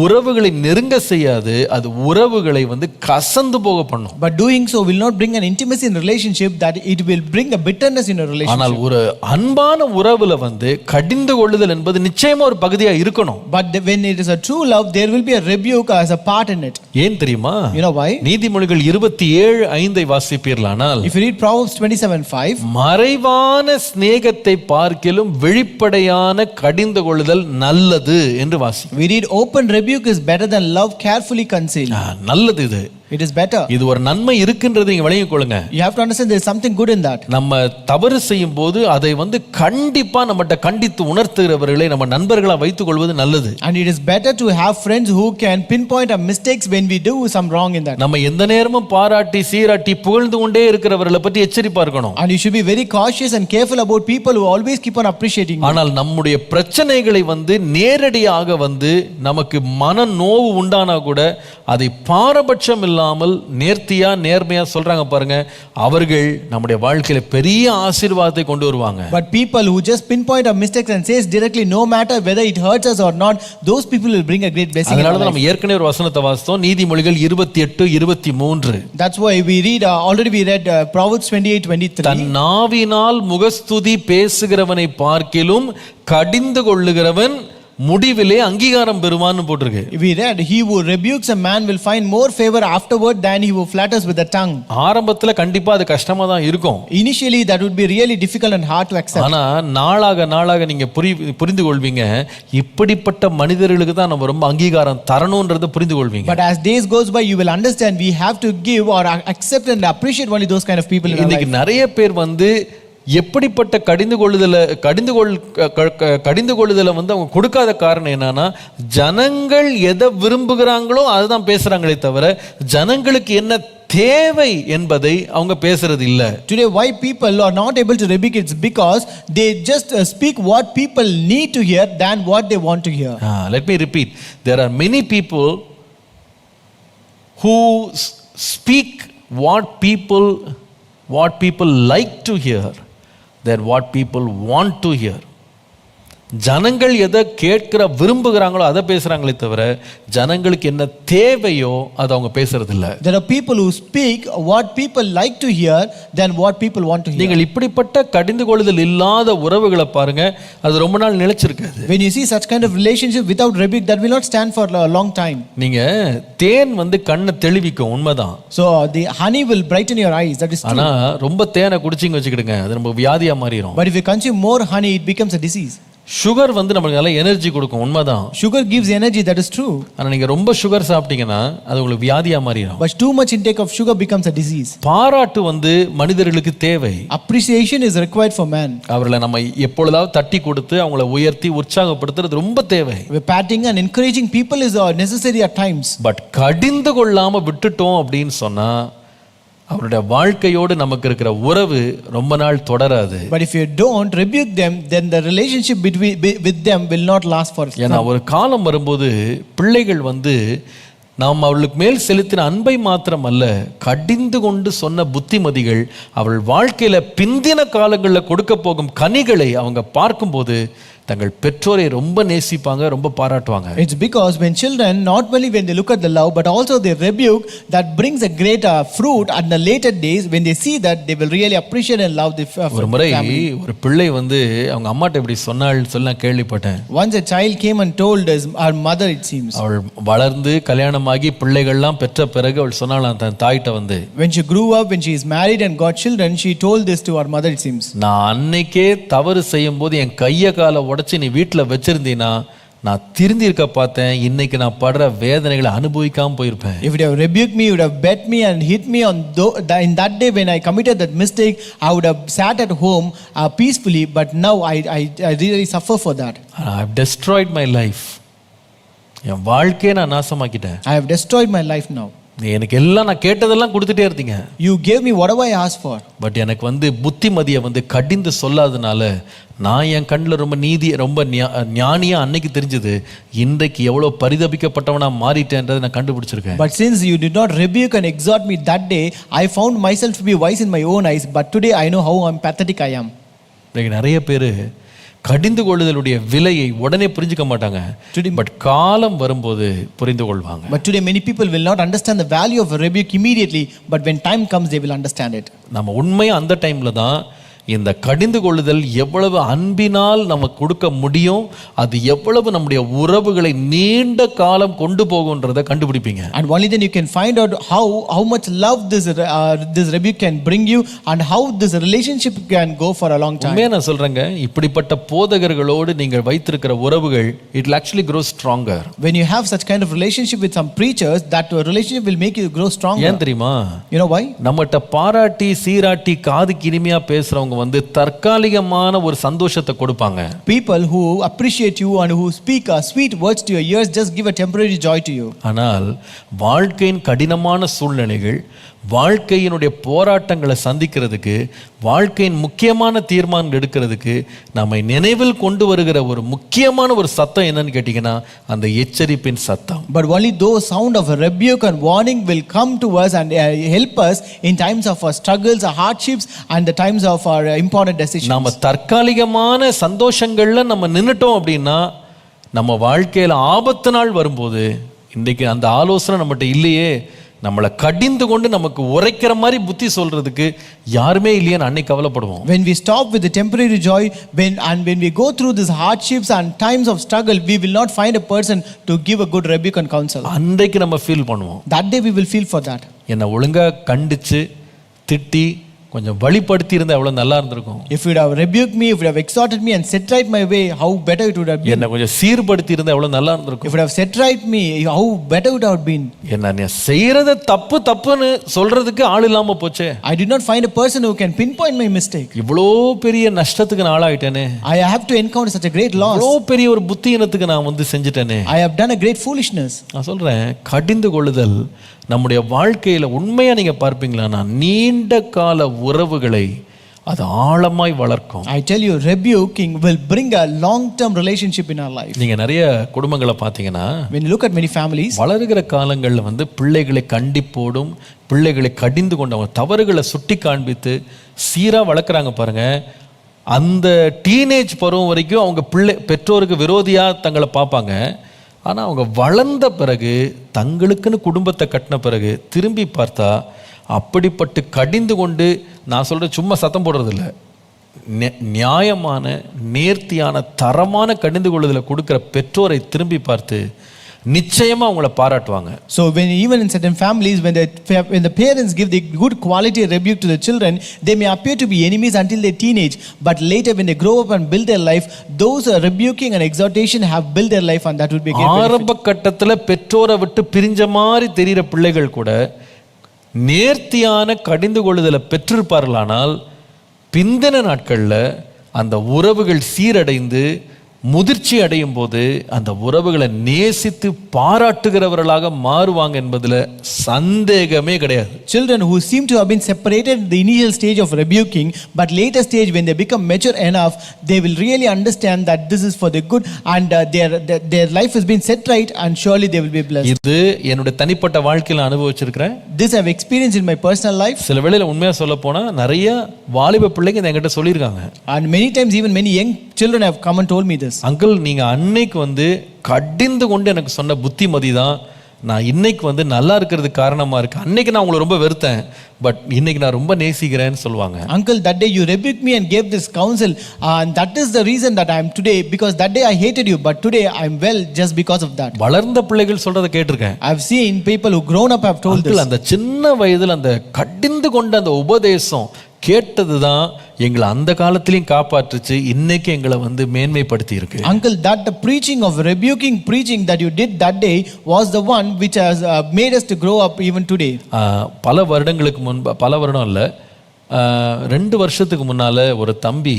உறவுகளை நெருங்க செய்யாது, அது உறவுகளை வந்து கசந்து போக பண்ணும். But doing so will not bring an intimacy in relationship, that it will bring a bitterness in a relationship. ஆனால் ஒரு அன்பான உறவுல வந்து கடிந்து கொள்ளுதல் என்பது நிச்சயமா ஒரு பகுதியா இருக்கணும். But when it is a true love, there will be a rebuke as a part in it. ஏன் தெரியுமா? You know why? நீதிமொழிகள் 27:5 வாசிப்பீர்களானால், if you read Proverbs 27:5, மறைவான சிநேகத்தை பார்க்கிலும் வெளிப்படையான கடிந்து கொள்ளுதல் நல்லது என்று வாசி. we read open rebuke is better than love carefully concealed. நல்லது இது. It is better. இது ஒரு நன்மை இருக்குன்றது நீங்க விளங்கிக் கொள்ளுங்க. You have to understand there is something good in that. நம்ம தவறு செய்யும் போது அதை வந்து கண்டிப்பா நம்மட்ட கண்டித்து உணர்த்துகிறவர்களை நம்ம நண்பர்களா வைத்துக் கொள்வது நல்லது. And it is better to have friends who can pinpoint our mistakes when we do some wrong in that. நம்ம எந்த நேரமும் பாராட்டி சீராட்டி புகழ்ந்து கொண்டே இருக்கிறவர்களை பற்றி எச்சரிப்பா இருக்கணும். And you should be very cautious and careful about people who always keep on appreciating you. ஆனால் நம்முடைய பிரச்சனைகளை வந்து நேரடியாக வந்து நமக்கு மன நோவு உண்டானா கூட அதை பாரபட்சம் இல்லாமல் நேர்த்தியா நேர்மையா சொல்றாங்க பாருங்க, அவர்கள் நம்முடைய வாழ்க்கையில பெரிய ஆசீர்வாதத்தை கொண்டு வருவாங்க. But people who just pinpoint our mistakes and says directly, no matter whether it hurts us or not, those people will bring a great blessing. அதனால தான் நம்ம ஏற்கனவே ஒரு வசனத்தை வாசித்தோம், நீதிமொழிகள் 28:23. That's why we read already we read Proverbs 28:23. தன் நாவினால் முகஸ்துதி பேசுகிறவனை பார்க்கிலும் கடிந்து கொள்ளுகிறவன் முடிவிலே அங்கீகாரம் பெறுவான்னு போட்டிருக்கு. We read, he who rebukes a man will find more favor afterward than he who flatters with the tongue. ஆரம்பத்துல கண்டிப்பா அது கஷ்டமா தான் இருக்கும். Initially that would be really difficult and hard to accept. ஆனா நாளாக நீங்க புரிந்து கொள்வீங்க, இப்படிப்பட்ட மனிதர்களுக்கு தான் நம்ம ரொம்ப அங்கீகாரம் தரணும்ன்றதை புரிந்து கொள்வீங்க. But as days goes by you will understand we have to give or accept and appreciate only those kind of people in our life. இன்னைக்கு நிறைய பேர் வந்து எப்படிப்பட்ட கடிந்து கொள்ளுதலை வந்து அவங்க கொடுக்காத காரணம் என்னன்னா, ஜனங்கள் எதை விரும்புகிறாங்களோ அதுதான் பேசுறாங்களே தவிர ஜனங்களுக்கு என்ன தேவை என்பதை அவங்க பேசுறது இல்ல. Today why people are not able to rebuke, it's because they just speak what people need to hear than what they want to hear. Let me repeat, there are many people who speak what people like to hear than what people want to hear. ஜனங்கள் எதை கேட்கிற விரும்புகிறாங்களோ அதை பேசுறாங்களே தவிர ஜனங்களுக்கு என்ன தேவையோ அதை அவங்க பேசுறது இல்ல. There are people who speak what people like to hear than what people want to hear. நீங்கள் இப்படிப்பட்ட கடிந்து கொள்ளுதல் இல்லாத உறவுகளை பாருங்க, அது ரொம்ப நாள் நிலைச்சிருக்காது. When you see such kind of relationship without rebuke, that will not stand for a long time. நீங்க தேன் வந்து கண்ணை தெளிவிக்கும், உண்மைதான். So the honey will brighten your eyes, that is true. ஆனா ரொம்ப தேனை குடிச்சிங்க வச்சுக்கிடுங்க, அது நம்ம வியாதியா மாறிடும். But if you consume more honey, it becomes a disease. Sugar வந்து நமக்கு நல்ல எனர்ஜி கொடுக்கும், உண்மைதான். Sugar gives energy, that is true. ஆனா நீங்க ரொம்ப சுகர் சாப்பிட்டீங்கன்னா அது உங்களுக்கு வியாதியா மாறிடும். But too much intake of sugar becomes a disease. பாராட்டு வந்து மனிதர்களுக்கு தேவை. Appreciation is required for man. அவர்களை நம்ம எப்பொழுதாவது தட்டி கொடுத்து அவங்களை உயர்த்தி உற்சாகப்படுத்துறது ரொம்ப தேவை. Patting and encouraging people is necessary at times. But கடிந்து கொள்ளாம விட்டுட்டோம் அப்படின்னு சொன்னா அவருடைய வாழ்க்கையோடு நமக்கு இருக்கிற உறவு ரொம்ப நாள் தொடராது. But if you don't rebuke them, then the relationship with them will not last for. ஏன்னா ஒரு காலம் வரும்போது பிள்ளைகள் நாம் அவளுக்கு மேல் செலுத்தின அன்பை மாத்திரம் அல்ல, கடிந்து கொண்டு சொன்ன புத்திமதிகள் அவள் வாழ்க்கையில பிந்தின காலங்களில் கொடுக்க போகும் கனிகளை அவங்க பார்க்கும்போது தங்கள் பெற்றோரை ரொம்ப நேசிப்பாங்க, ரொம்ப பாராட்டுவாங்க. It's because when children, not only when they look at the love, but also they rebuke, that brings a great fruit at the later days. When they see that, they will really appreciate and love the ஒரு முறை ஒரு பிள்ளை அவங்க அம்மாட்ட இப்படி சொன்னாள்னு சொல்லி நான் கேள்விப்பட்டேன். Once a child came and told her mother, it seems. அவள் வளர்ந்து கல்யாணமாகி பிள்ளைகள்லாம் பெற்ற பிறகு அவள் சொன்னாலாம் தன் தாயிட்ட when she grew up, when she is married and got children, she told this to her mother, it seems. நான் அன்னைக்கே தவறு செய்யும் போது என் கைய காலை உடைச்சு நீ வீட்டில் வச்சிருந்தீனா நான் திருந்தி இருக்க பார்த்தேன், இன்னைக்கு நான் படுற வேதனைகளை அனுபவிக்காம போயிருப்பேன். If you have rebuked me, you would have bet me and hit me on in that day when I committed that mistake, I would have sat at home peacefully, but now I really suffer for that. I have destroyed my life. என் வாழ்க்கையை நான் நாசமாக்கிட்டேன். I have destroyed my life now. எனக்கு எல்லாம் நான் கேட்டதெல்லாம் கொடுத்துட்டே இருந்தீங்க. You gave me whatever I asked for. But எனக்கு புத்திமதியை கடிந்து சொல்லாதனால நான் என் கண்ணில் ரொம்ப ஞானியா அன்னைக்கு தெரிஞ்சது, இன்றைக்கு எவ்வளவு பரிதபிக்கப்பட்டவனா மாறிட்டேன்றதை நான் கண்டுபிடிச்சிருக்கேன். But since you did not rebuke and exhort me that day, I found myself to be wise in my own eyes, but today I know how pathetic I am. நிறைய பேர் கடிந்து கொள்ளுதலுடைய விலையை உடனே புரிஞ்சுக்க மாட்டாங்க, பட் காலம் வரும்போது புரிந்து கொள்வாங்க. But today many people will not understand the value of a rebuke immediately, but when time comes they will understand it. நம்ம உண்மையா அந்த டைம்ல தான் இந்த கடிந்து கொள்ளுதல் எவ்வளவு அன்பினால் நமக்கு கொடுக்க முடியும், அது எவ்வளவு நம்முடைய உறவுகளை நீண்ட காலம் கொண்டு போகும்ன்றதை கண்டுபிடிப்பீங்க. And only then you can find out how much love this rebuke can bring you and how this relationship can go for a long time. உண்மையா நான் சொல்றேங்க, இப்படிப்பட்ட போதகர்களோடு நீங்கள் வைத்திருக்கிற உறவுகள் it will actually grow stronger. When you have such kind of relationship with some preachers, that relationship will make you grow stronger. ஏன் தெரியுமா? You know why? நம்மட்ட பாராட்டி சீராட்டி காதுக்கு இனிமையா பேசுறவங்க தற்காலிகமான ஒரு சந்தோஷத்தை கொடுப்பாங்க. People who appreciate you and who speak sweet words to your ears just give a temporary joy to you. ஆனால் வாழ்க்கையின் கடினமான சூழ்நிலைகள், வாழ்க்கையினுடைய போராட்டங்களை சந்திக்கிறதுக்கு, வாழ்க்கையின் முக்கியமான தீர்மானம் எடுக்கிறதுக்கு நம்மை நினைவில் கொண்டு வருகிற ஒரு முக்கியமான ஒரு சத்தம் என்னன்னு கேட்டீங்கன்னா அந்த எச்சரிப்பின் சத்தம். But only those sound of a rebuke and warning will come to us and help us in times of our struggles, our hardships and the times of our important decisions. நம்ம தற்காலிகமான சந்தோஷங்கள்ல நம்ம நின்னுட்டோம் அப்படின்னா நம்ம வாழ்க்கையில ஆபத்து நாள் வரும்போது, இன்றைக்கு அந்த ஆலோசனை நம்மகிட்ட இல்லையே, நம்மளை கடிந்து கொண்டு நமக்கு உரைக்கிற மாதிரி புத்தி சொல்றதுக்கு யாருமே இல்லையேன்னு அன்னைக்கு கவலைப்படுவோம். When we stop with the temporary joy, when we go through these hardships and times of struggle, we will not find a person to give a good rebuke and counsel. அன்றைக்கு நம்ம ஃபீல் பண்ணுவோம். That day we will feel for that. என்ன ஒழுங்கா கண்டிச்சு திட்டி கொஞ்சம் வழிப்படுத்தி இருந்தா எவ்வளவு நல்லா இருந்திருக்கும். If you would have rebuked me, if you would have exhorted me and set right my way, how better it would have been. என்ன கொஞ்சம் சீர்படுத்தி இருந்தா எவ்வளவு நல்லா இருந்திருக்கும். If you would have set right me, how better it would have been. என்ன நீ செய்யறத தப்புன்னு சொல்றதுக்கு ஆள் இல்லாம போச்சே. I did not find a person who can pinpoint my mistake. இவ்வளோ பெரிய நஷ்டத்துக்கு நான் ஆளாயிட்டேனே. I have to encounter such a great loss. இவ்வளோ பெரிய ஒரு புத்தியினத்துக்கு நான் செஞ்சிட்டேனே. I have done a great foolishness. நான் சொல்றேன், கடிந்து கொள்ளுதல் நம்முடைய வாழ்க்கையில உண்மையா நீங்க பார்ப்பீங்களா, நீண்ட கால உறவுகளை அது ஆழமாய் வளர்க்கும். I tell you, rebuking will bring a long term relationship in our life. நீங்க நிறைய குடும்பங்களை பார்த்தீங்கன்னா, when you look at many families, வளருகிற காலங்கள்ல பிள்ளைகளை கண்டிப்போடும் பிள்ளைகளை கடிந்து கொண்டவங்க தவறுகளை சுட்டி காண்பித்து சீரா வளர்க்குறாங்க பாருங்க. அந்த டீனேஜ் பருவம் வரைக்கும் அவங்க பெற்றோருக்கு விரோதியா தங்களை பார்ப்பாங்க. ஆனால் அவங்க வளர்ந்த பிறகு, தங்களுக்குன்னு குடும்பத்தை கட்டின பிறகு திரும்பி பார்த்தா அப்படிப்பட்டு கடிந்து கொண்டு, நான் சொல்கிறேன் சும்மா சத்தம் போடுறதில்ல, நியாயமான நேர்த்தியான தரமான கடிந்து கொள்ளுதலை கொடுக்குற பெற்றோரை திரும்பி பார்த்து நிச்சயமா அவங்கள பாராட்டுவாங்க. So when even in certain families, when the parents give the good quality rebuke to the children, they may appear to be enemies until their teenage, but later when they grow up and build their life, those rebuking and exhortation have built their life, and that would be a great benefit. ஆரம்ப கட்டத்துல பெற்றோரை விட்டு பிரிஞ்ச மாதிரி தெரிகிற பிள்ளைகள் கூட நேர்த்தியான கடிந்து கொள்ளுதலை பெற்றிருப்பார்களானால் பிந்தின நாட்கள்ல அந்த உறவுகள் சீரடைந்து முதிர்ச்சி அடையும் போது அந்த உறவுகளை நேசித்து பாராட்டுகிறவர்களாக மாறுவாங்க என்பதுல சந்தேகமே கிடையாது. Children who seem to have been separated in the initial stage of rebuking, but later stage when they become mature enough, they will really understand that this is for the good, and their life has been set right, and surely they will be blessed. இது என்னுடைய தனிப்பட்ட வாழ்க்கையில அனுபவிச்சிருக்கிறேன். This I have experienced in my personal life. சில வேளையில உண்மையா சொல்ல போனா நிறைய வாலிப பிள்ளைங்க என்கிட்ட சொல்லியிருக்காங்க. And many times even many young children have come and told me this. Uncle, நீங்க அன்னைக்கு வந்து கடிந்து கொண்டு எனக்கு சொன்ன புத்திமதி தான் நான் இன்னைக்கு வந்து நல்லா இருக்கிறதுக்கு காரணமா இருக்கு. அன்னைக்கு நான் உங்களை ரொம்ப வெறுத்தேன், பட் இன்னைக்கு நான் ரொம்ப நேசிக்கிறேன்னு சொல்லுவாங்க. Uncle, that day you rebuked me and gave this counsel, and that is the reason that I am today, because that day I hated you, but today I am well just because of that. வளர்ந்த பிள்ளைகள் சொல்றதை கேட்டிருக்கேன். I have seen people who grown up have told this. அந்த சின்ன வயதில் அந்த கடிந்து கொண்ட அந்த உபதேசம் கேட்டதுதான் எங்களை அந்த காலத்திலையும் காப்பாற்றுச்சு, இன்னைக்கு எங்களை வந்து மேன்மைப்படுத்தி இருக்கு. Uncle, that the preaching of rebuking preaching that you did that day was the one which has made us to grow up even today. பல வருடங்களுக்கு முன்பு, பல வருடம் இல்லை, 2 வருஷத்துக்கு முன்னால ஒரு தம்பி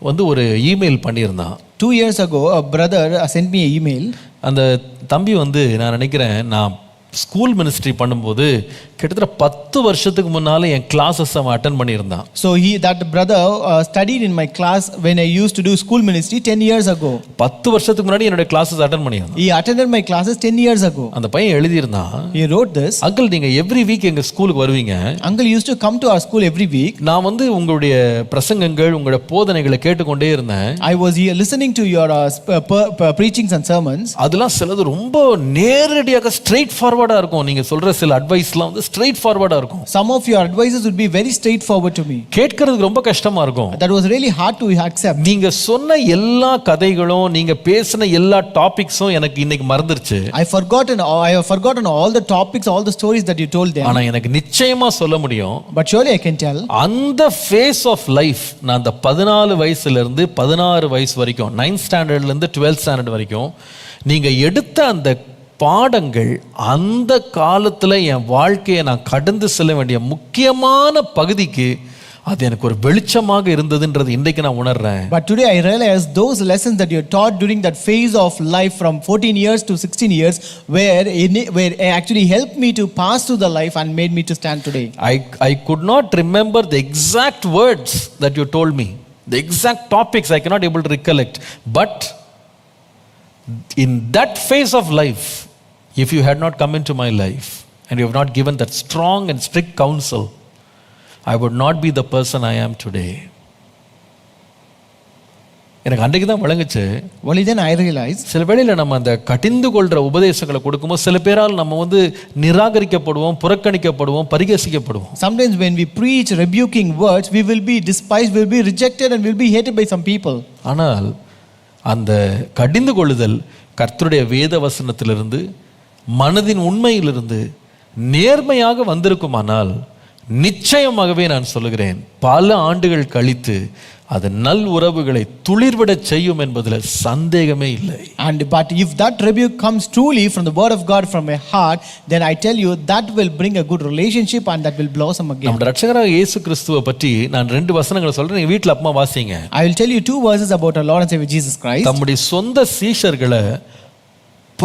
வந்து ஒரு email பண்ணியிருந்தான். 2 years ago a brother sent me an email. அந்த தம்பி வந்து நான் நினைக்கிறேன் நான் ஸ்கூல் மினிஸ்ட்ரி பண்ணும்போது கிட்டத்தட்ட 10 வருஷத்துக்கு முன்னால என் கிளாஸஸ் அவன் attend பண்ணியிருந்தான். So that brother studied in my class when I used to do school ministry 10 years ago. 10 வருஷத்துக்கு முன்னாடி என்னோட கிளாஸஸ் அட்டெண்ட் பண்ணியிருந்தான். He attended my classes 10 years ago. அந்த பையன் எழுதியிருந்தான். He wrote this. அங்கிள், நீங்க எவ்ரி வீக் எங்க ஸ்கூலுக்கு வருவீங்க. Uncle used to come to our school every week. நான் வந்து உங்களுடைய பிரசங்கங்கள், உங்களுடைய போதனைகளை கேட்டுக்கொண்டே இருந்தேன். I was here listening to your preachings and sermons. அதெல்லாம் சிலது ரொம்ப நேரடியாக ஸ்ட்ரெயிட் ஃபார்வர்டா இருக்கும். நீங்க சொல்ற சில அட்வைஸ்லாம் வந்து ஸ்ட்ரெயிட் ஃபார்வர்டா இருக்கும். Some of your advices would be very straightforward to me. கேட்கிறதுக்கு ரொம்ப கஷ்டமா இருக்கும். That was really hard to accept. நீங்க சொன்ன எல்லா கதைகளும், நீங்க பேசின எல்லா டாபிக்ஸும் எனக்கு இன்னைக்கு மறந்துருச்சு. I have forgotten all the topics, all the stories that you told them. ஆனா எனக்கு நிச்சயமா சொல்ல முடியும். But surely I can tell. அந்த ஃபேஸ் ஆஃப் லைஃப், நான் அந்த 14 வயசுல இருந்து 16 வயசு வரைக்கும், 9th ஸ்டாண்டர்ட்ல இருந்து 12th ஸ்டாண்டர்ட் வரைக்கும் நீங்க எடுத்த அந்த பாடங்கள், அந்த காலத்துல என் வாழ்க்கையை நான் கடந்து செல்ல வேண்டிய முக்கியமான பகுதிக்கு அது எனக்கு ஒரு வெளிச்சமாக இருந்ததுன்றது இன்றைக்கு நான் உணர்றேன். But today I realize those lessons that you taught during that phase of life from 14 years to 16 years where actually helped me to pass through the life and made me to stand today. I could not remember the exact words that you told me, the exact topics I cannot able to recollect, but in that phase of life, if you had not come into my life and you have not given that strong and strict counsel, I would not be the person I am today. எனக்கு அன்றைக்கு தான் விளங்குச்சு. Only then I realized. சில வேளையில் நம்ம அந்த கடிந்து கொள்கிற உபதேசங்களை கொடுக்கும்போது சில பேரால் நம்ம வந்து நிராகரிக்கப்படுவோம், புறக்கணிக்கப்படுவோம், பரிகசிக்கப்படுவோம். Sometimes when we preach rebuking words, we will be despised, we will be rejected, and we will be hated by some people. ஆனால் அந்த கடிந்து கொள்ளுதல் கர்த்தருடைய வேத வசனத்திலிருந்து, மனதின் உண்மையிலிருந்து நேர்மையாக வந்திருக்குமானால் நிச்சயமாகவே நான் சொல்லுகிறேன், பல ஆண்டுகள் கழித்து அது நல் உறவுகளை துளிர்விட செய்யும் என்பதில் சந்தேகமே இல்லை. But if that rebuke comes truly from the word of God, from my heart, then I tell you that will bring a good relationship and that will blossom again. நம்முடைய இரட்சகராகிய இயேசு கிறிஸ்துவை பற்றி நான் 2 வசனங்களை சொல்றேன். நீங்க வீட்ல அப்பமா வாசிங்க. I will tell you 2 verses about our Lord and Savior Jesus Christ. தம்முடைய சொந்த சீஷர்களை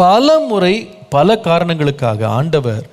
பல முறை பல காரணங்களுக்காக ஆண்டவர்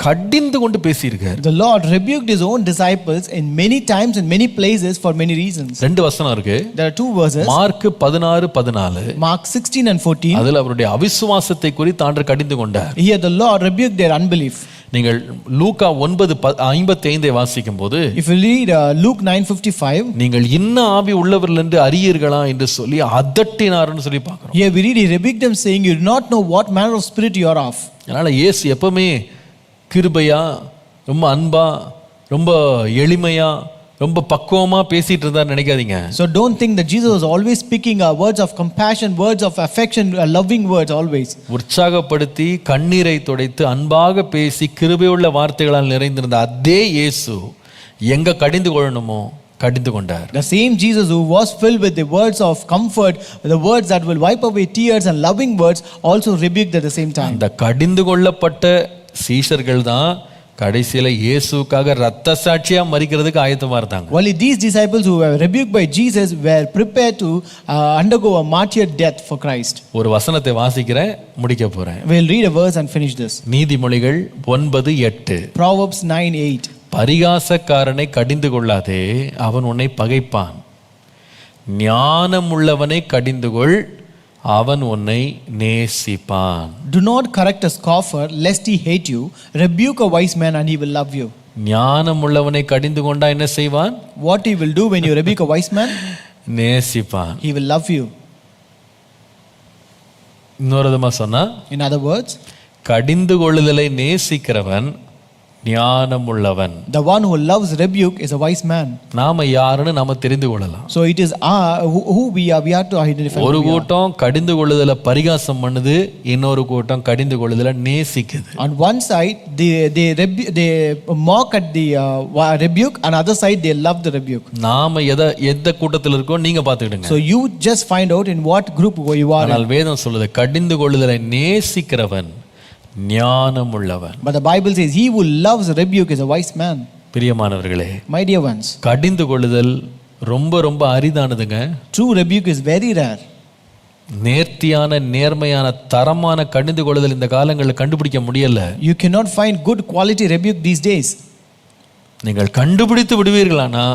கடிந்து கொண்டு பேசியிருக்கார். The Lord rebuked his own disciples in many times in many places for many reasons. 2 வசனம் இருக்கு. There are 2 verses. Mark 16:14. Mark 16 and 14. அதில் அவருடைய அவிசுவாசத்தை குறித்து ஆண்டவர் கடிந்து கொண்டார். Here the Lord rebuked their unbelief. நீங்கள் லூக்கா 9:55 வாசிக்கும் போது, if you read Luke 9:55, நீங்கள் இன்ன ஆவி உள்ளவர்கள் என்று அறியீர்களா என்று சொல்லி அதட்டினார்னு சொல்லி பார்க்கிறோம். Here we read he rebuked them saying, you do not know what manner of spirit you are of. அதனால இயேசு எப்பவுமே கிருபையா, ரொம்ப அன்பா, ரொம்ப எளிமையா, ரொம்ப பக்குவமா பேசிட்டு இருந்தார் நினைக்காதீங்க. So don't think that Jesus was always speaking words of compassion, words of affection, loving words always. உற்சாகப்படுத்தி கண்ணீரை துடைத்து அன்பாக பேசி கிருபையுள்ள வார்த்தைகளால் நிறைந்திருந்த அதே இயேசு எங்க கடிந்து கொள்ளணுமோ கடிந்து கொண்டார். The same Jesus who was filled with the words of comfort, the words that will wipe away tears and loving words, also rebuked at the same time. அந்த கடிந்து கொள்ளப்பட்ட சீஷர்கள் தான் கடைசியில இயேசுக்காக ரத்த சாட்சியா மரிக்கிறதுக்கு ஆயத்தமா இருந்தாங்க. Only these disciples who were rebuked by Jesus were prepared to undergo a martyr death for Christ. ஒரு வசனத்தை வாசிக்கிறேன், முடிக்க போறேன். We'll read a verse and finish this. நீதிமொழிகள் 9:8. Proverbs 9:8. பரிகாசக்காரனை கடிந்து கொள்ளாதே, அவன் உன்னை பகைப்பான். ஞானமுள்ளவனை கடிந்து கொள், அவன் உன்னை நேசிப்பான். Do not correct a scoffer lest he hate you. Rebuke a wise man and he will love you. ஞானமுள்ளவனை கடிந்து கொண்டா என்ன செய்வான்? What he will do when you rebuke a wise man? நேசிப்பான். He will love you. இன்னொரு விதமா சொன்னா, In other words, கடிந்து கொள்ளுதலை நேசிக்கிறவன் ஞானமுள்ளவன். the one who loves rebuke is a wise man. நாம யாருன்னு நாம தெரிந்து கொள்ளலாம். So it is who we are. We have to identify. ஒரு கூட்டம் கடிந்து கொள்ளுதல பரிகாசம் பண்ணுது, இன்னொரு கூட்டம் கடிந்து கொள்ளுதல நேசிக்குது. On one side they mock at the rebuke, and other side they love the rebuke. நாம எந்த கூட்டத்தில் இருக்கோம் நீங்க பாத்துக்கிடுங்க. So you just find out in what group you are. ஆனால் வேதம் சொல்லுது கடிந்து கொள்ளுதலை நேசிக்கிறவன் ஞானமுள்ளவன். But the Bible says he who loves rebuke is a wise man. பிரியமானவர்களே, My dear ones, கடிந்து கொள்ளுதல் ரொம்ப ரொம்ப அரிதானதுங்க. true rebuke is very rare. நேர்த்தியான நேர்மையான தரமான கடிந்து கொள்ளுதல் இந்த காலங்களில் கண்டுபிடிக்க முடியல. You cannot find good quality rebuke these days. நீங்கள் கண்டுபிடித்து விடுவீர்களானா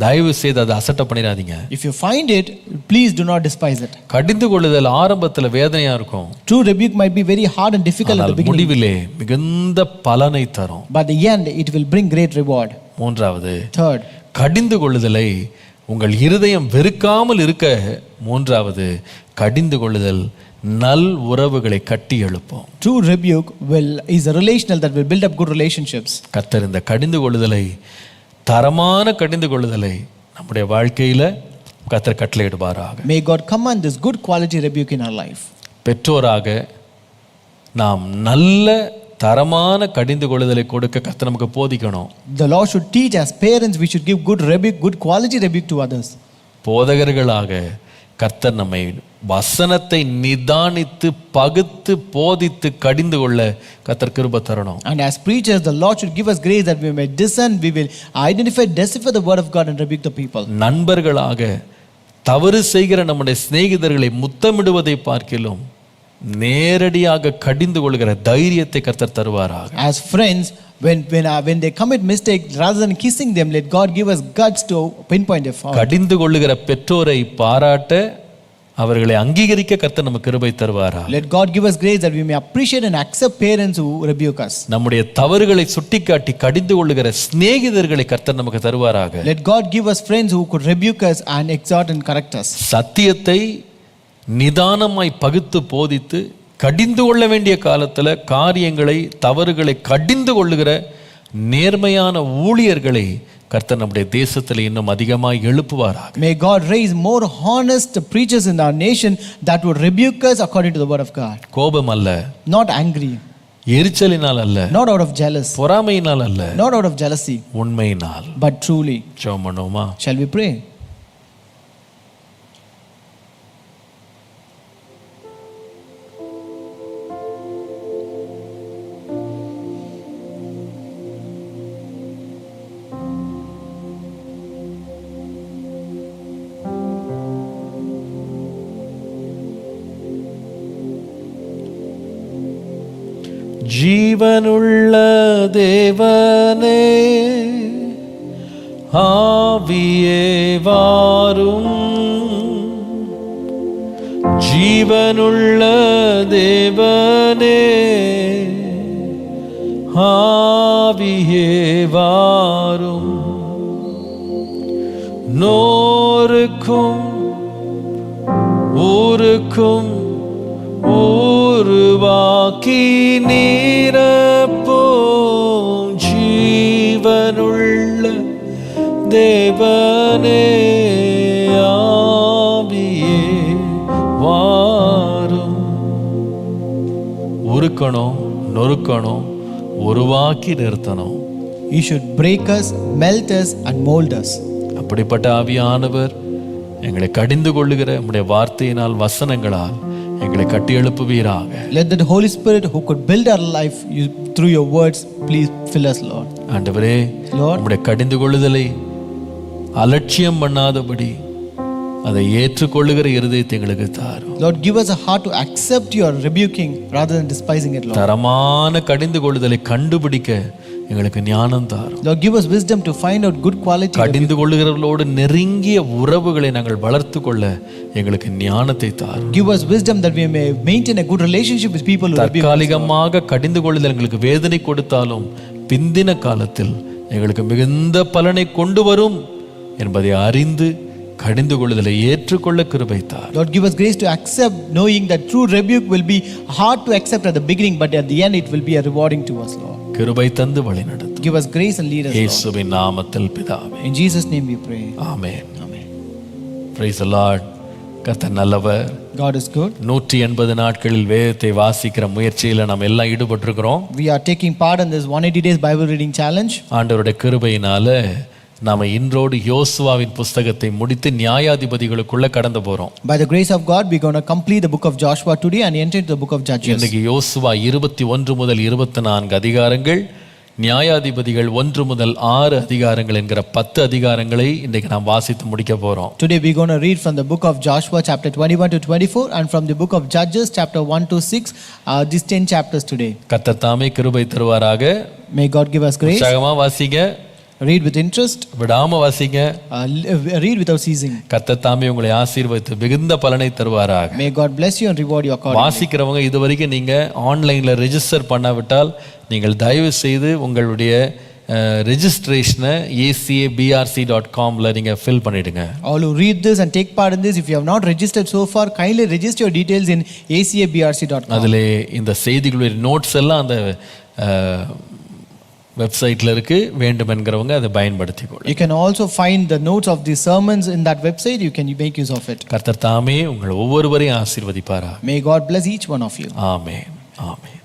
தயவு செய்து அதை அசட்டை பண்ணிடாதீங்க. If you find it, please do not despise it. கடிந்து கொள்ளுதல் ஆரம்பத்தில் வேதனையா இருக்கும். True rebuke might be very hard and difficult at the beginning, முடிவிலே மிகுந்த பலனை தரும். but at the end it will bring great reward. மூன்றாவது, Third, கடிந்து கொள்ளுதலை உங்கள் இருதயம் வெறுக்காமல் இருக்க, மூன்றாவது கடிந்து கொள்ளுதல் நல் உறவுகளை கட்டி எழுப்பும். true rebuke is a relational that will build up good relationships. கர்த்தர் இந்த கடிந்து கொள்ளுதலை, தரமான கடிந்து கொள்ளுதலை நம்முடைய வாழ்க்கையில கர்த்தர் கட்டளையிடுவாராக. May God command this good quality rebuke in our life. பெற்றோராக நாம் நல்ல தரமான கடிந்து கொள்ளுதலை கொடுக்க கர்த்தர் நமக்கு போதிக்கணும். The Lord should teach as parents, we should give good rebuke, good quality rebuke to others. போதகர்களாக கர்த்தர் நம்மை வசனத்தை நிதானித்து பகுத்து போதித்து கடிந்து கொள்ள கர்த்தர் கிருபை தரணும். And as preachers, the Lord should give us grace that we may discern, we will decipher the word of God and rebuke the people. நண்பர்களாக தவறு செய்கிற நம்முடைய சிநேகிதர்களை முத்தமிடுவதை பார்க்கிலும் நேரடியாக கடிந்து கொள்கிற தைரியத்தை கர்த்தர் தருவாராக. As friends, when they commit mistake, rather than kissing them, let God give us guts to pinpoint their fault. கடிந்து கொள்ளுகிற பெற்றோரை பாராட்ட, அவர்களை அங்கீகரிக்க கர்த்தர் நமக்கு கிருபை தருவாராக. Let God give us grace that we may appreciate and accept parents who rebuke us. நம்முடைய தவறுகளை சுட்டிக்காட்டி கடிந்து கொள்ளுகிற சிநேகிதர்களை கர்த்தர் நமக்கு தருவாராக. Let God give us friends who could rebuke us and exhort and correct us. சத்தியத்தை நிதானமாய் பகுத்து போதித்து கடிந்து கொள்ள வேண்டிய காலத்துல காரியங்களை தவறுகளை கடிந்து கொள்ளுகிற நேர்மையான ஊழியர்களை கர்த்தர் நம்முடைய தேசத்தில் இன்னும் அதிகமாக எழுப்புவாராக. May God raise more honest preachers in our nation that would rebuke us according to the word of God. கோபம் அல்ல, Not angry, எரிச்சலினால் அல்ல, not out of jealous, பொறாமையினால் அல்ல, not out of jealousy, உண்மையினால். but truly. ஜெபம் பண்ணுவோமா? Shall we pray? ஜீவனுள்ள தேவனே, ஆவியே வாரும். ஜீவனுள்ள தேவனே, ஆவியே வாரும். நோருக்கும் ஊருக்கும் உருவாக்கி நீரப்போம். ஜீவனுள்ள தேவனே, ஆவியே வாரும். உருக்கணும், நொறுக்கணும், உருவாக்கி நிறுத்தணும். You should break us, melt us and mold us. அப்படிப்பட்ட ஆவியானவர் எங்களை கடிந்து கொள்ளுகிற நம்முடைய வார்த்தையினால் வசனங்களால் எங்களை கட்டி எழுப்புவீராக. Let the Holy Spirit who could build our life through your words, please fill us, Lord. ஆண்டவரே, Lord, உம்முடைய கடிந்து கொள்ளுதலை அலட்சியம் பண்ணாதபடி அதை ஏற்றுக்கொள்ளுகிற இருதயத்தை எங்களுக்கு தாரும். Lord, give us a heart to accept your rebuking rather than despising it, Lord. தரமான கடிந்து கொள்ளுதலை கண்டுபிடிக்க எங்களுக்கு ஞானம் தாரும். Lord, give us wisdom to find out good quality. கடிந்து கொள்ளுகிறவர்களோடு நெருங்கிய உறவுகளை நாங்கள் வளர்த்து கொள்ள எங்களுக்கு ஞானத்தை தாரும். Give us wisdom that we may maintain a good relationship with people who rebuke us. தற்காலிகமாக கடிந்து கொள்ளுதல் எங்களுக்கு வேதனை கொடுத்தாலும் பிந்தின காலத்தில் எங்களுக்கு மிகுந்த பலனை கொண்டு வரும் என்பதை அறிந்து கடிந்து கொள்ளுதலை ஏற்றுக்கொள்ள கிருபை தார். Lord, give us grace to accept, knowing that true rebuke will be hard to accept at the beginning, but at the end it will be a rewarding to us, Lord. கிருபை தந்து வழி நடத்தும். Give us grace and lead us, Lord. இயேசுவின் நாமத்தில் பிதாவே. In Jesus' name we pray. Amen. Amen. Praise the Lord. கர்த்தர் நல்லவர். God is good. 180 நாட்களில் வேதத்தை வாசிக்கிற முயற்சியில் நாம் எல்லாம் ஈடுபட்டிருக்கிறோம். We are taking part in this 180 days Bible reading challenge. ஆண்டவருடைய கிருபையினால நாம இன்றோடு யோசுவாவின் புஸ்தகத்தை முடித்து நியாயாதிபதிகளுக்குள்ள கடந்து போறோம். By the grace of God, we're going to complete the book of Joshua today and enter into the book of Judges. இன்னைக்கு யோசுவா 21 முதல் 24 அதிகாரங்கள், நியாயாதிபதிகள் 1 முதல் 6 அதிகாரங்கள் என்கிற 10 அதிகாரங்களை இன்றைக்கு நாம் வாசித்து முடிக்க போறோம். Today we're going to read from the book of Joshua chapter 21 to 24 and from the book of Judges chapter 1 to 6, these 10 chapters today. கர்த்தர் தாமே கிருபை தருவாராக. May God give us grace. உற்சாகமா வாசிங்க. Read with interest. விடாம வாசிங்க. Read without ceasing. கர்த்தர் தாமே உங்களை ஆசீர்வதித்து மிகுந்த பலனை தருவாராக. May God bless you and reward you accordingly. வாசிக்கிறவங்க இதுவரைக்கும் நீங்க ஆன்லைன்ல ரெஜிஸ்டர் பண்ணாவிட்டால் நீங்கள் தயவு செய்து உங்களுடைய ரெஜிஸ்ட்ரேஷனை acabrc.comல நீங்க ஃபில் பண்ணிடுங்க. All who read this and take part in this, if you have not registered so far, kindly register your details in acabrc.com. அதிலே இந்த செய்திகளுடைய நோட்ஸ் எல்லாம் அந்த வெப்சைட்ல இருக்கு. வேண்டும் என்கிறவங்க அதை பயன்படுத்திக்கொள்ளுங்க. You can also find the notes of the sermons in that website. You can make use of it. கர்த்தர் தாமே உங்கள் ஒவ்வொருவரையும் ஆசீர்வதிப்பாராக. May God bless each one of you. Amen. Amen.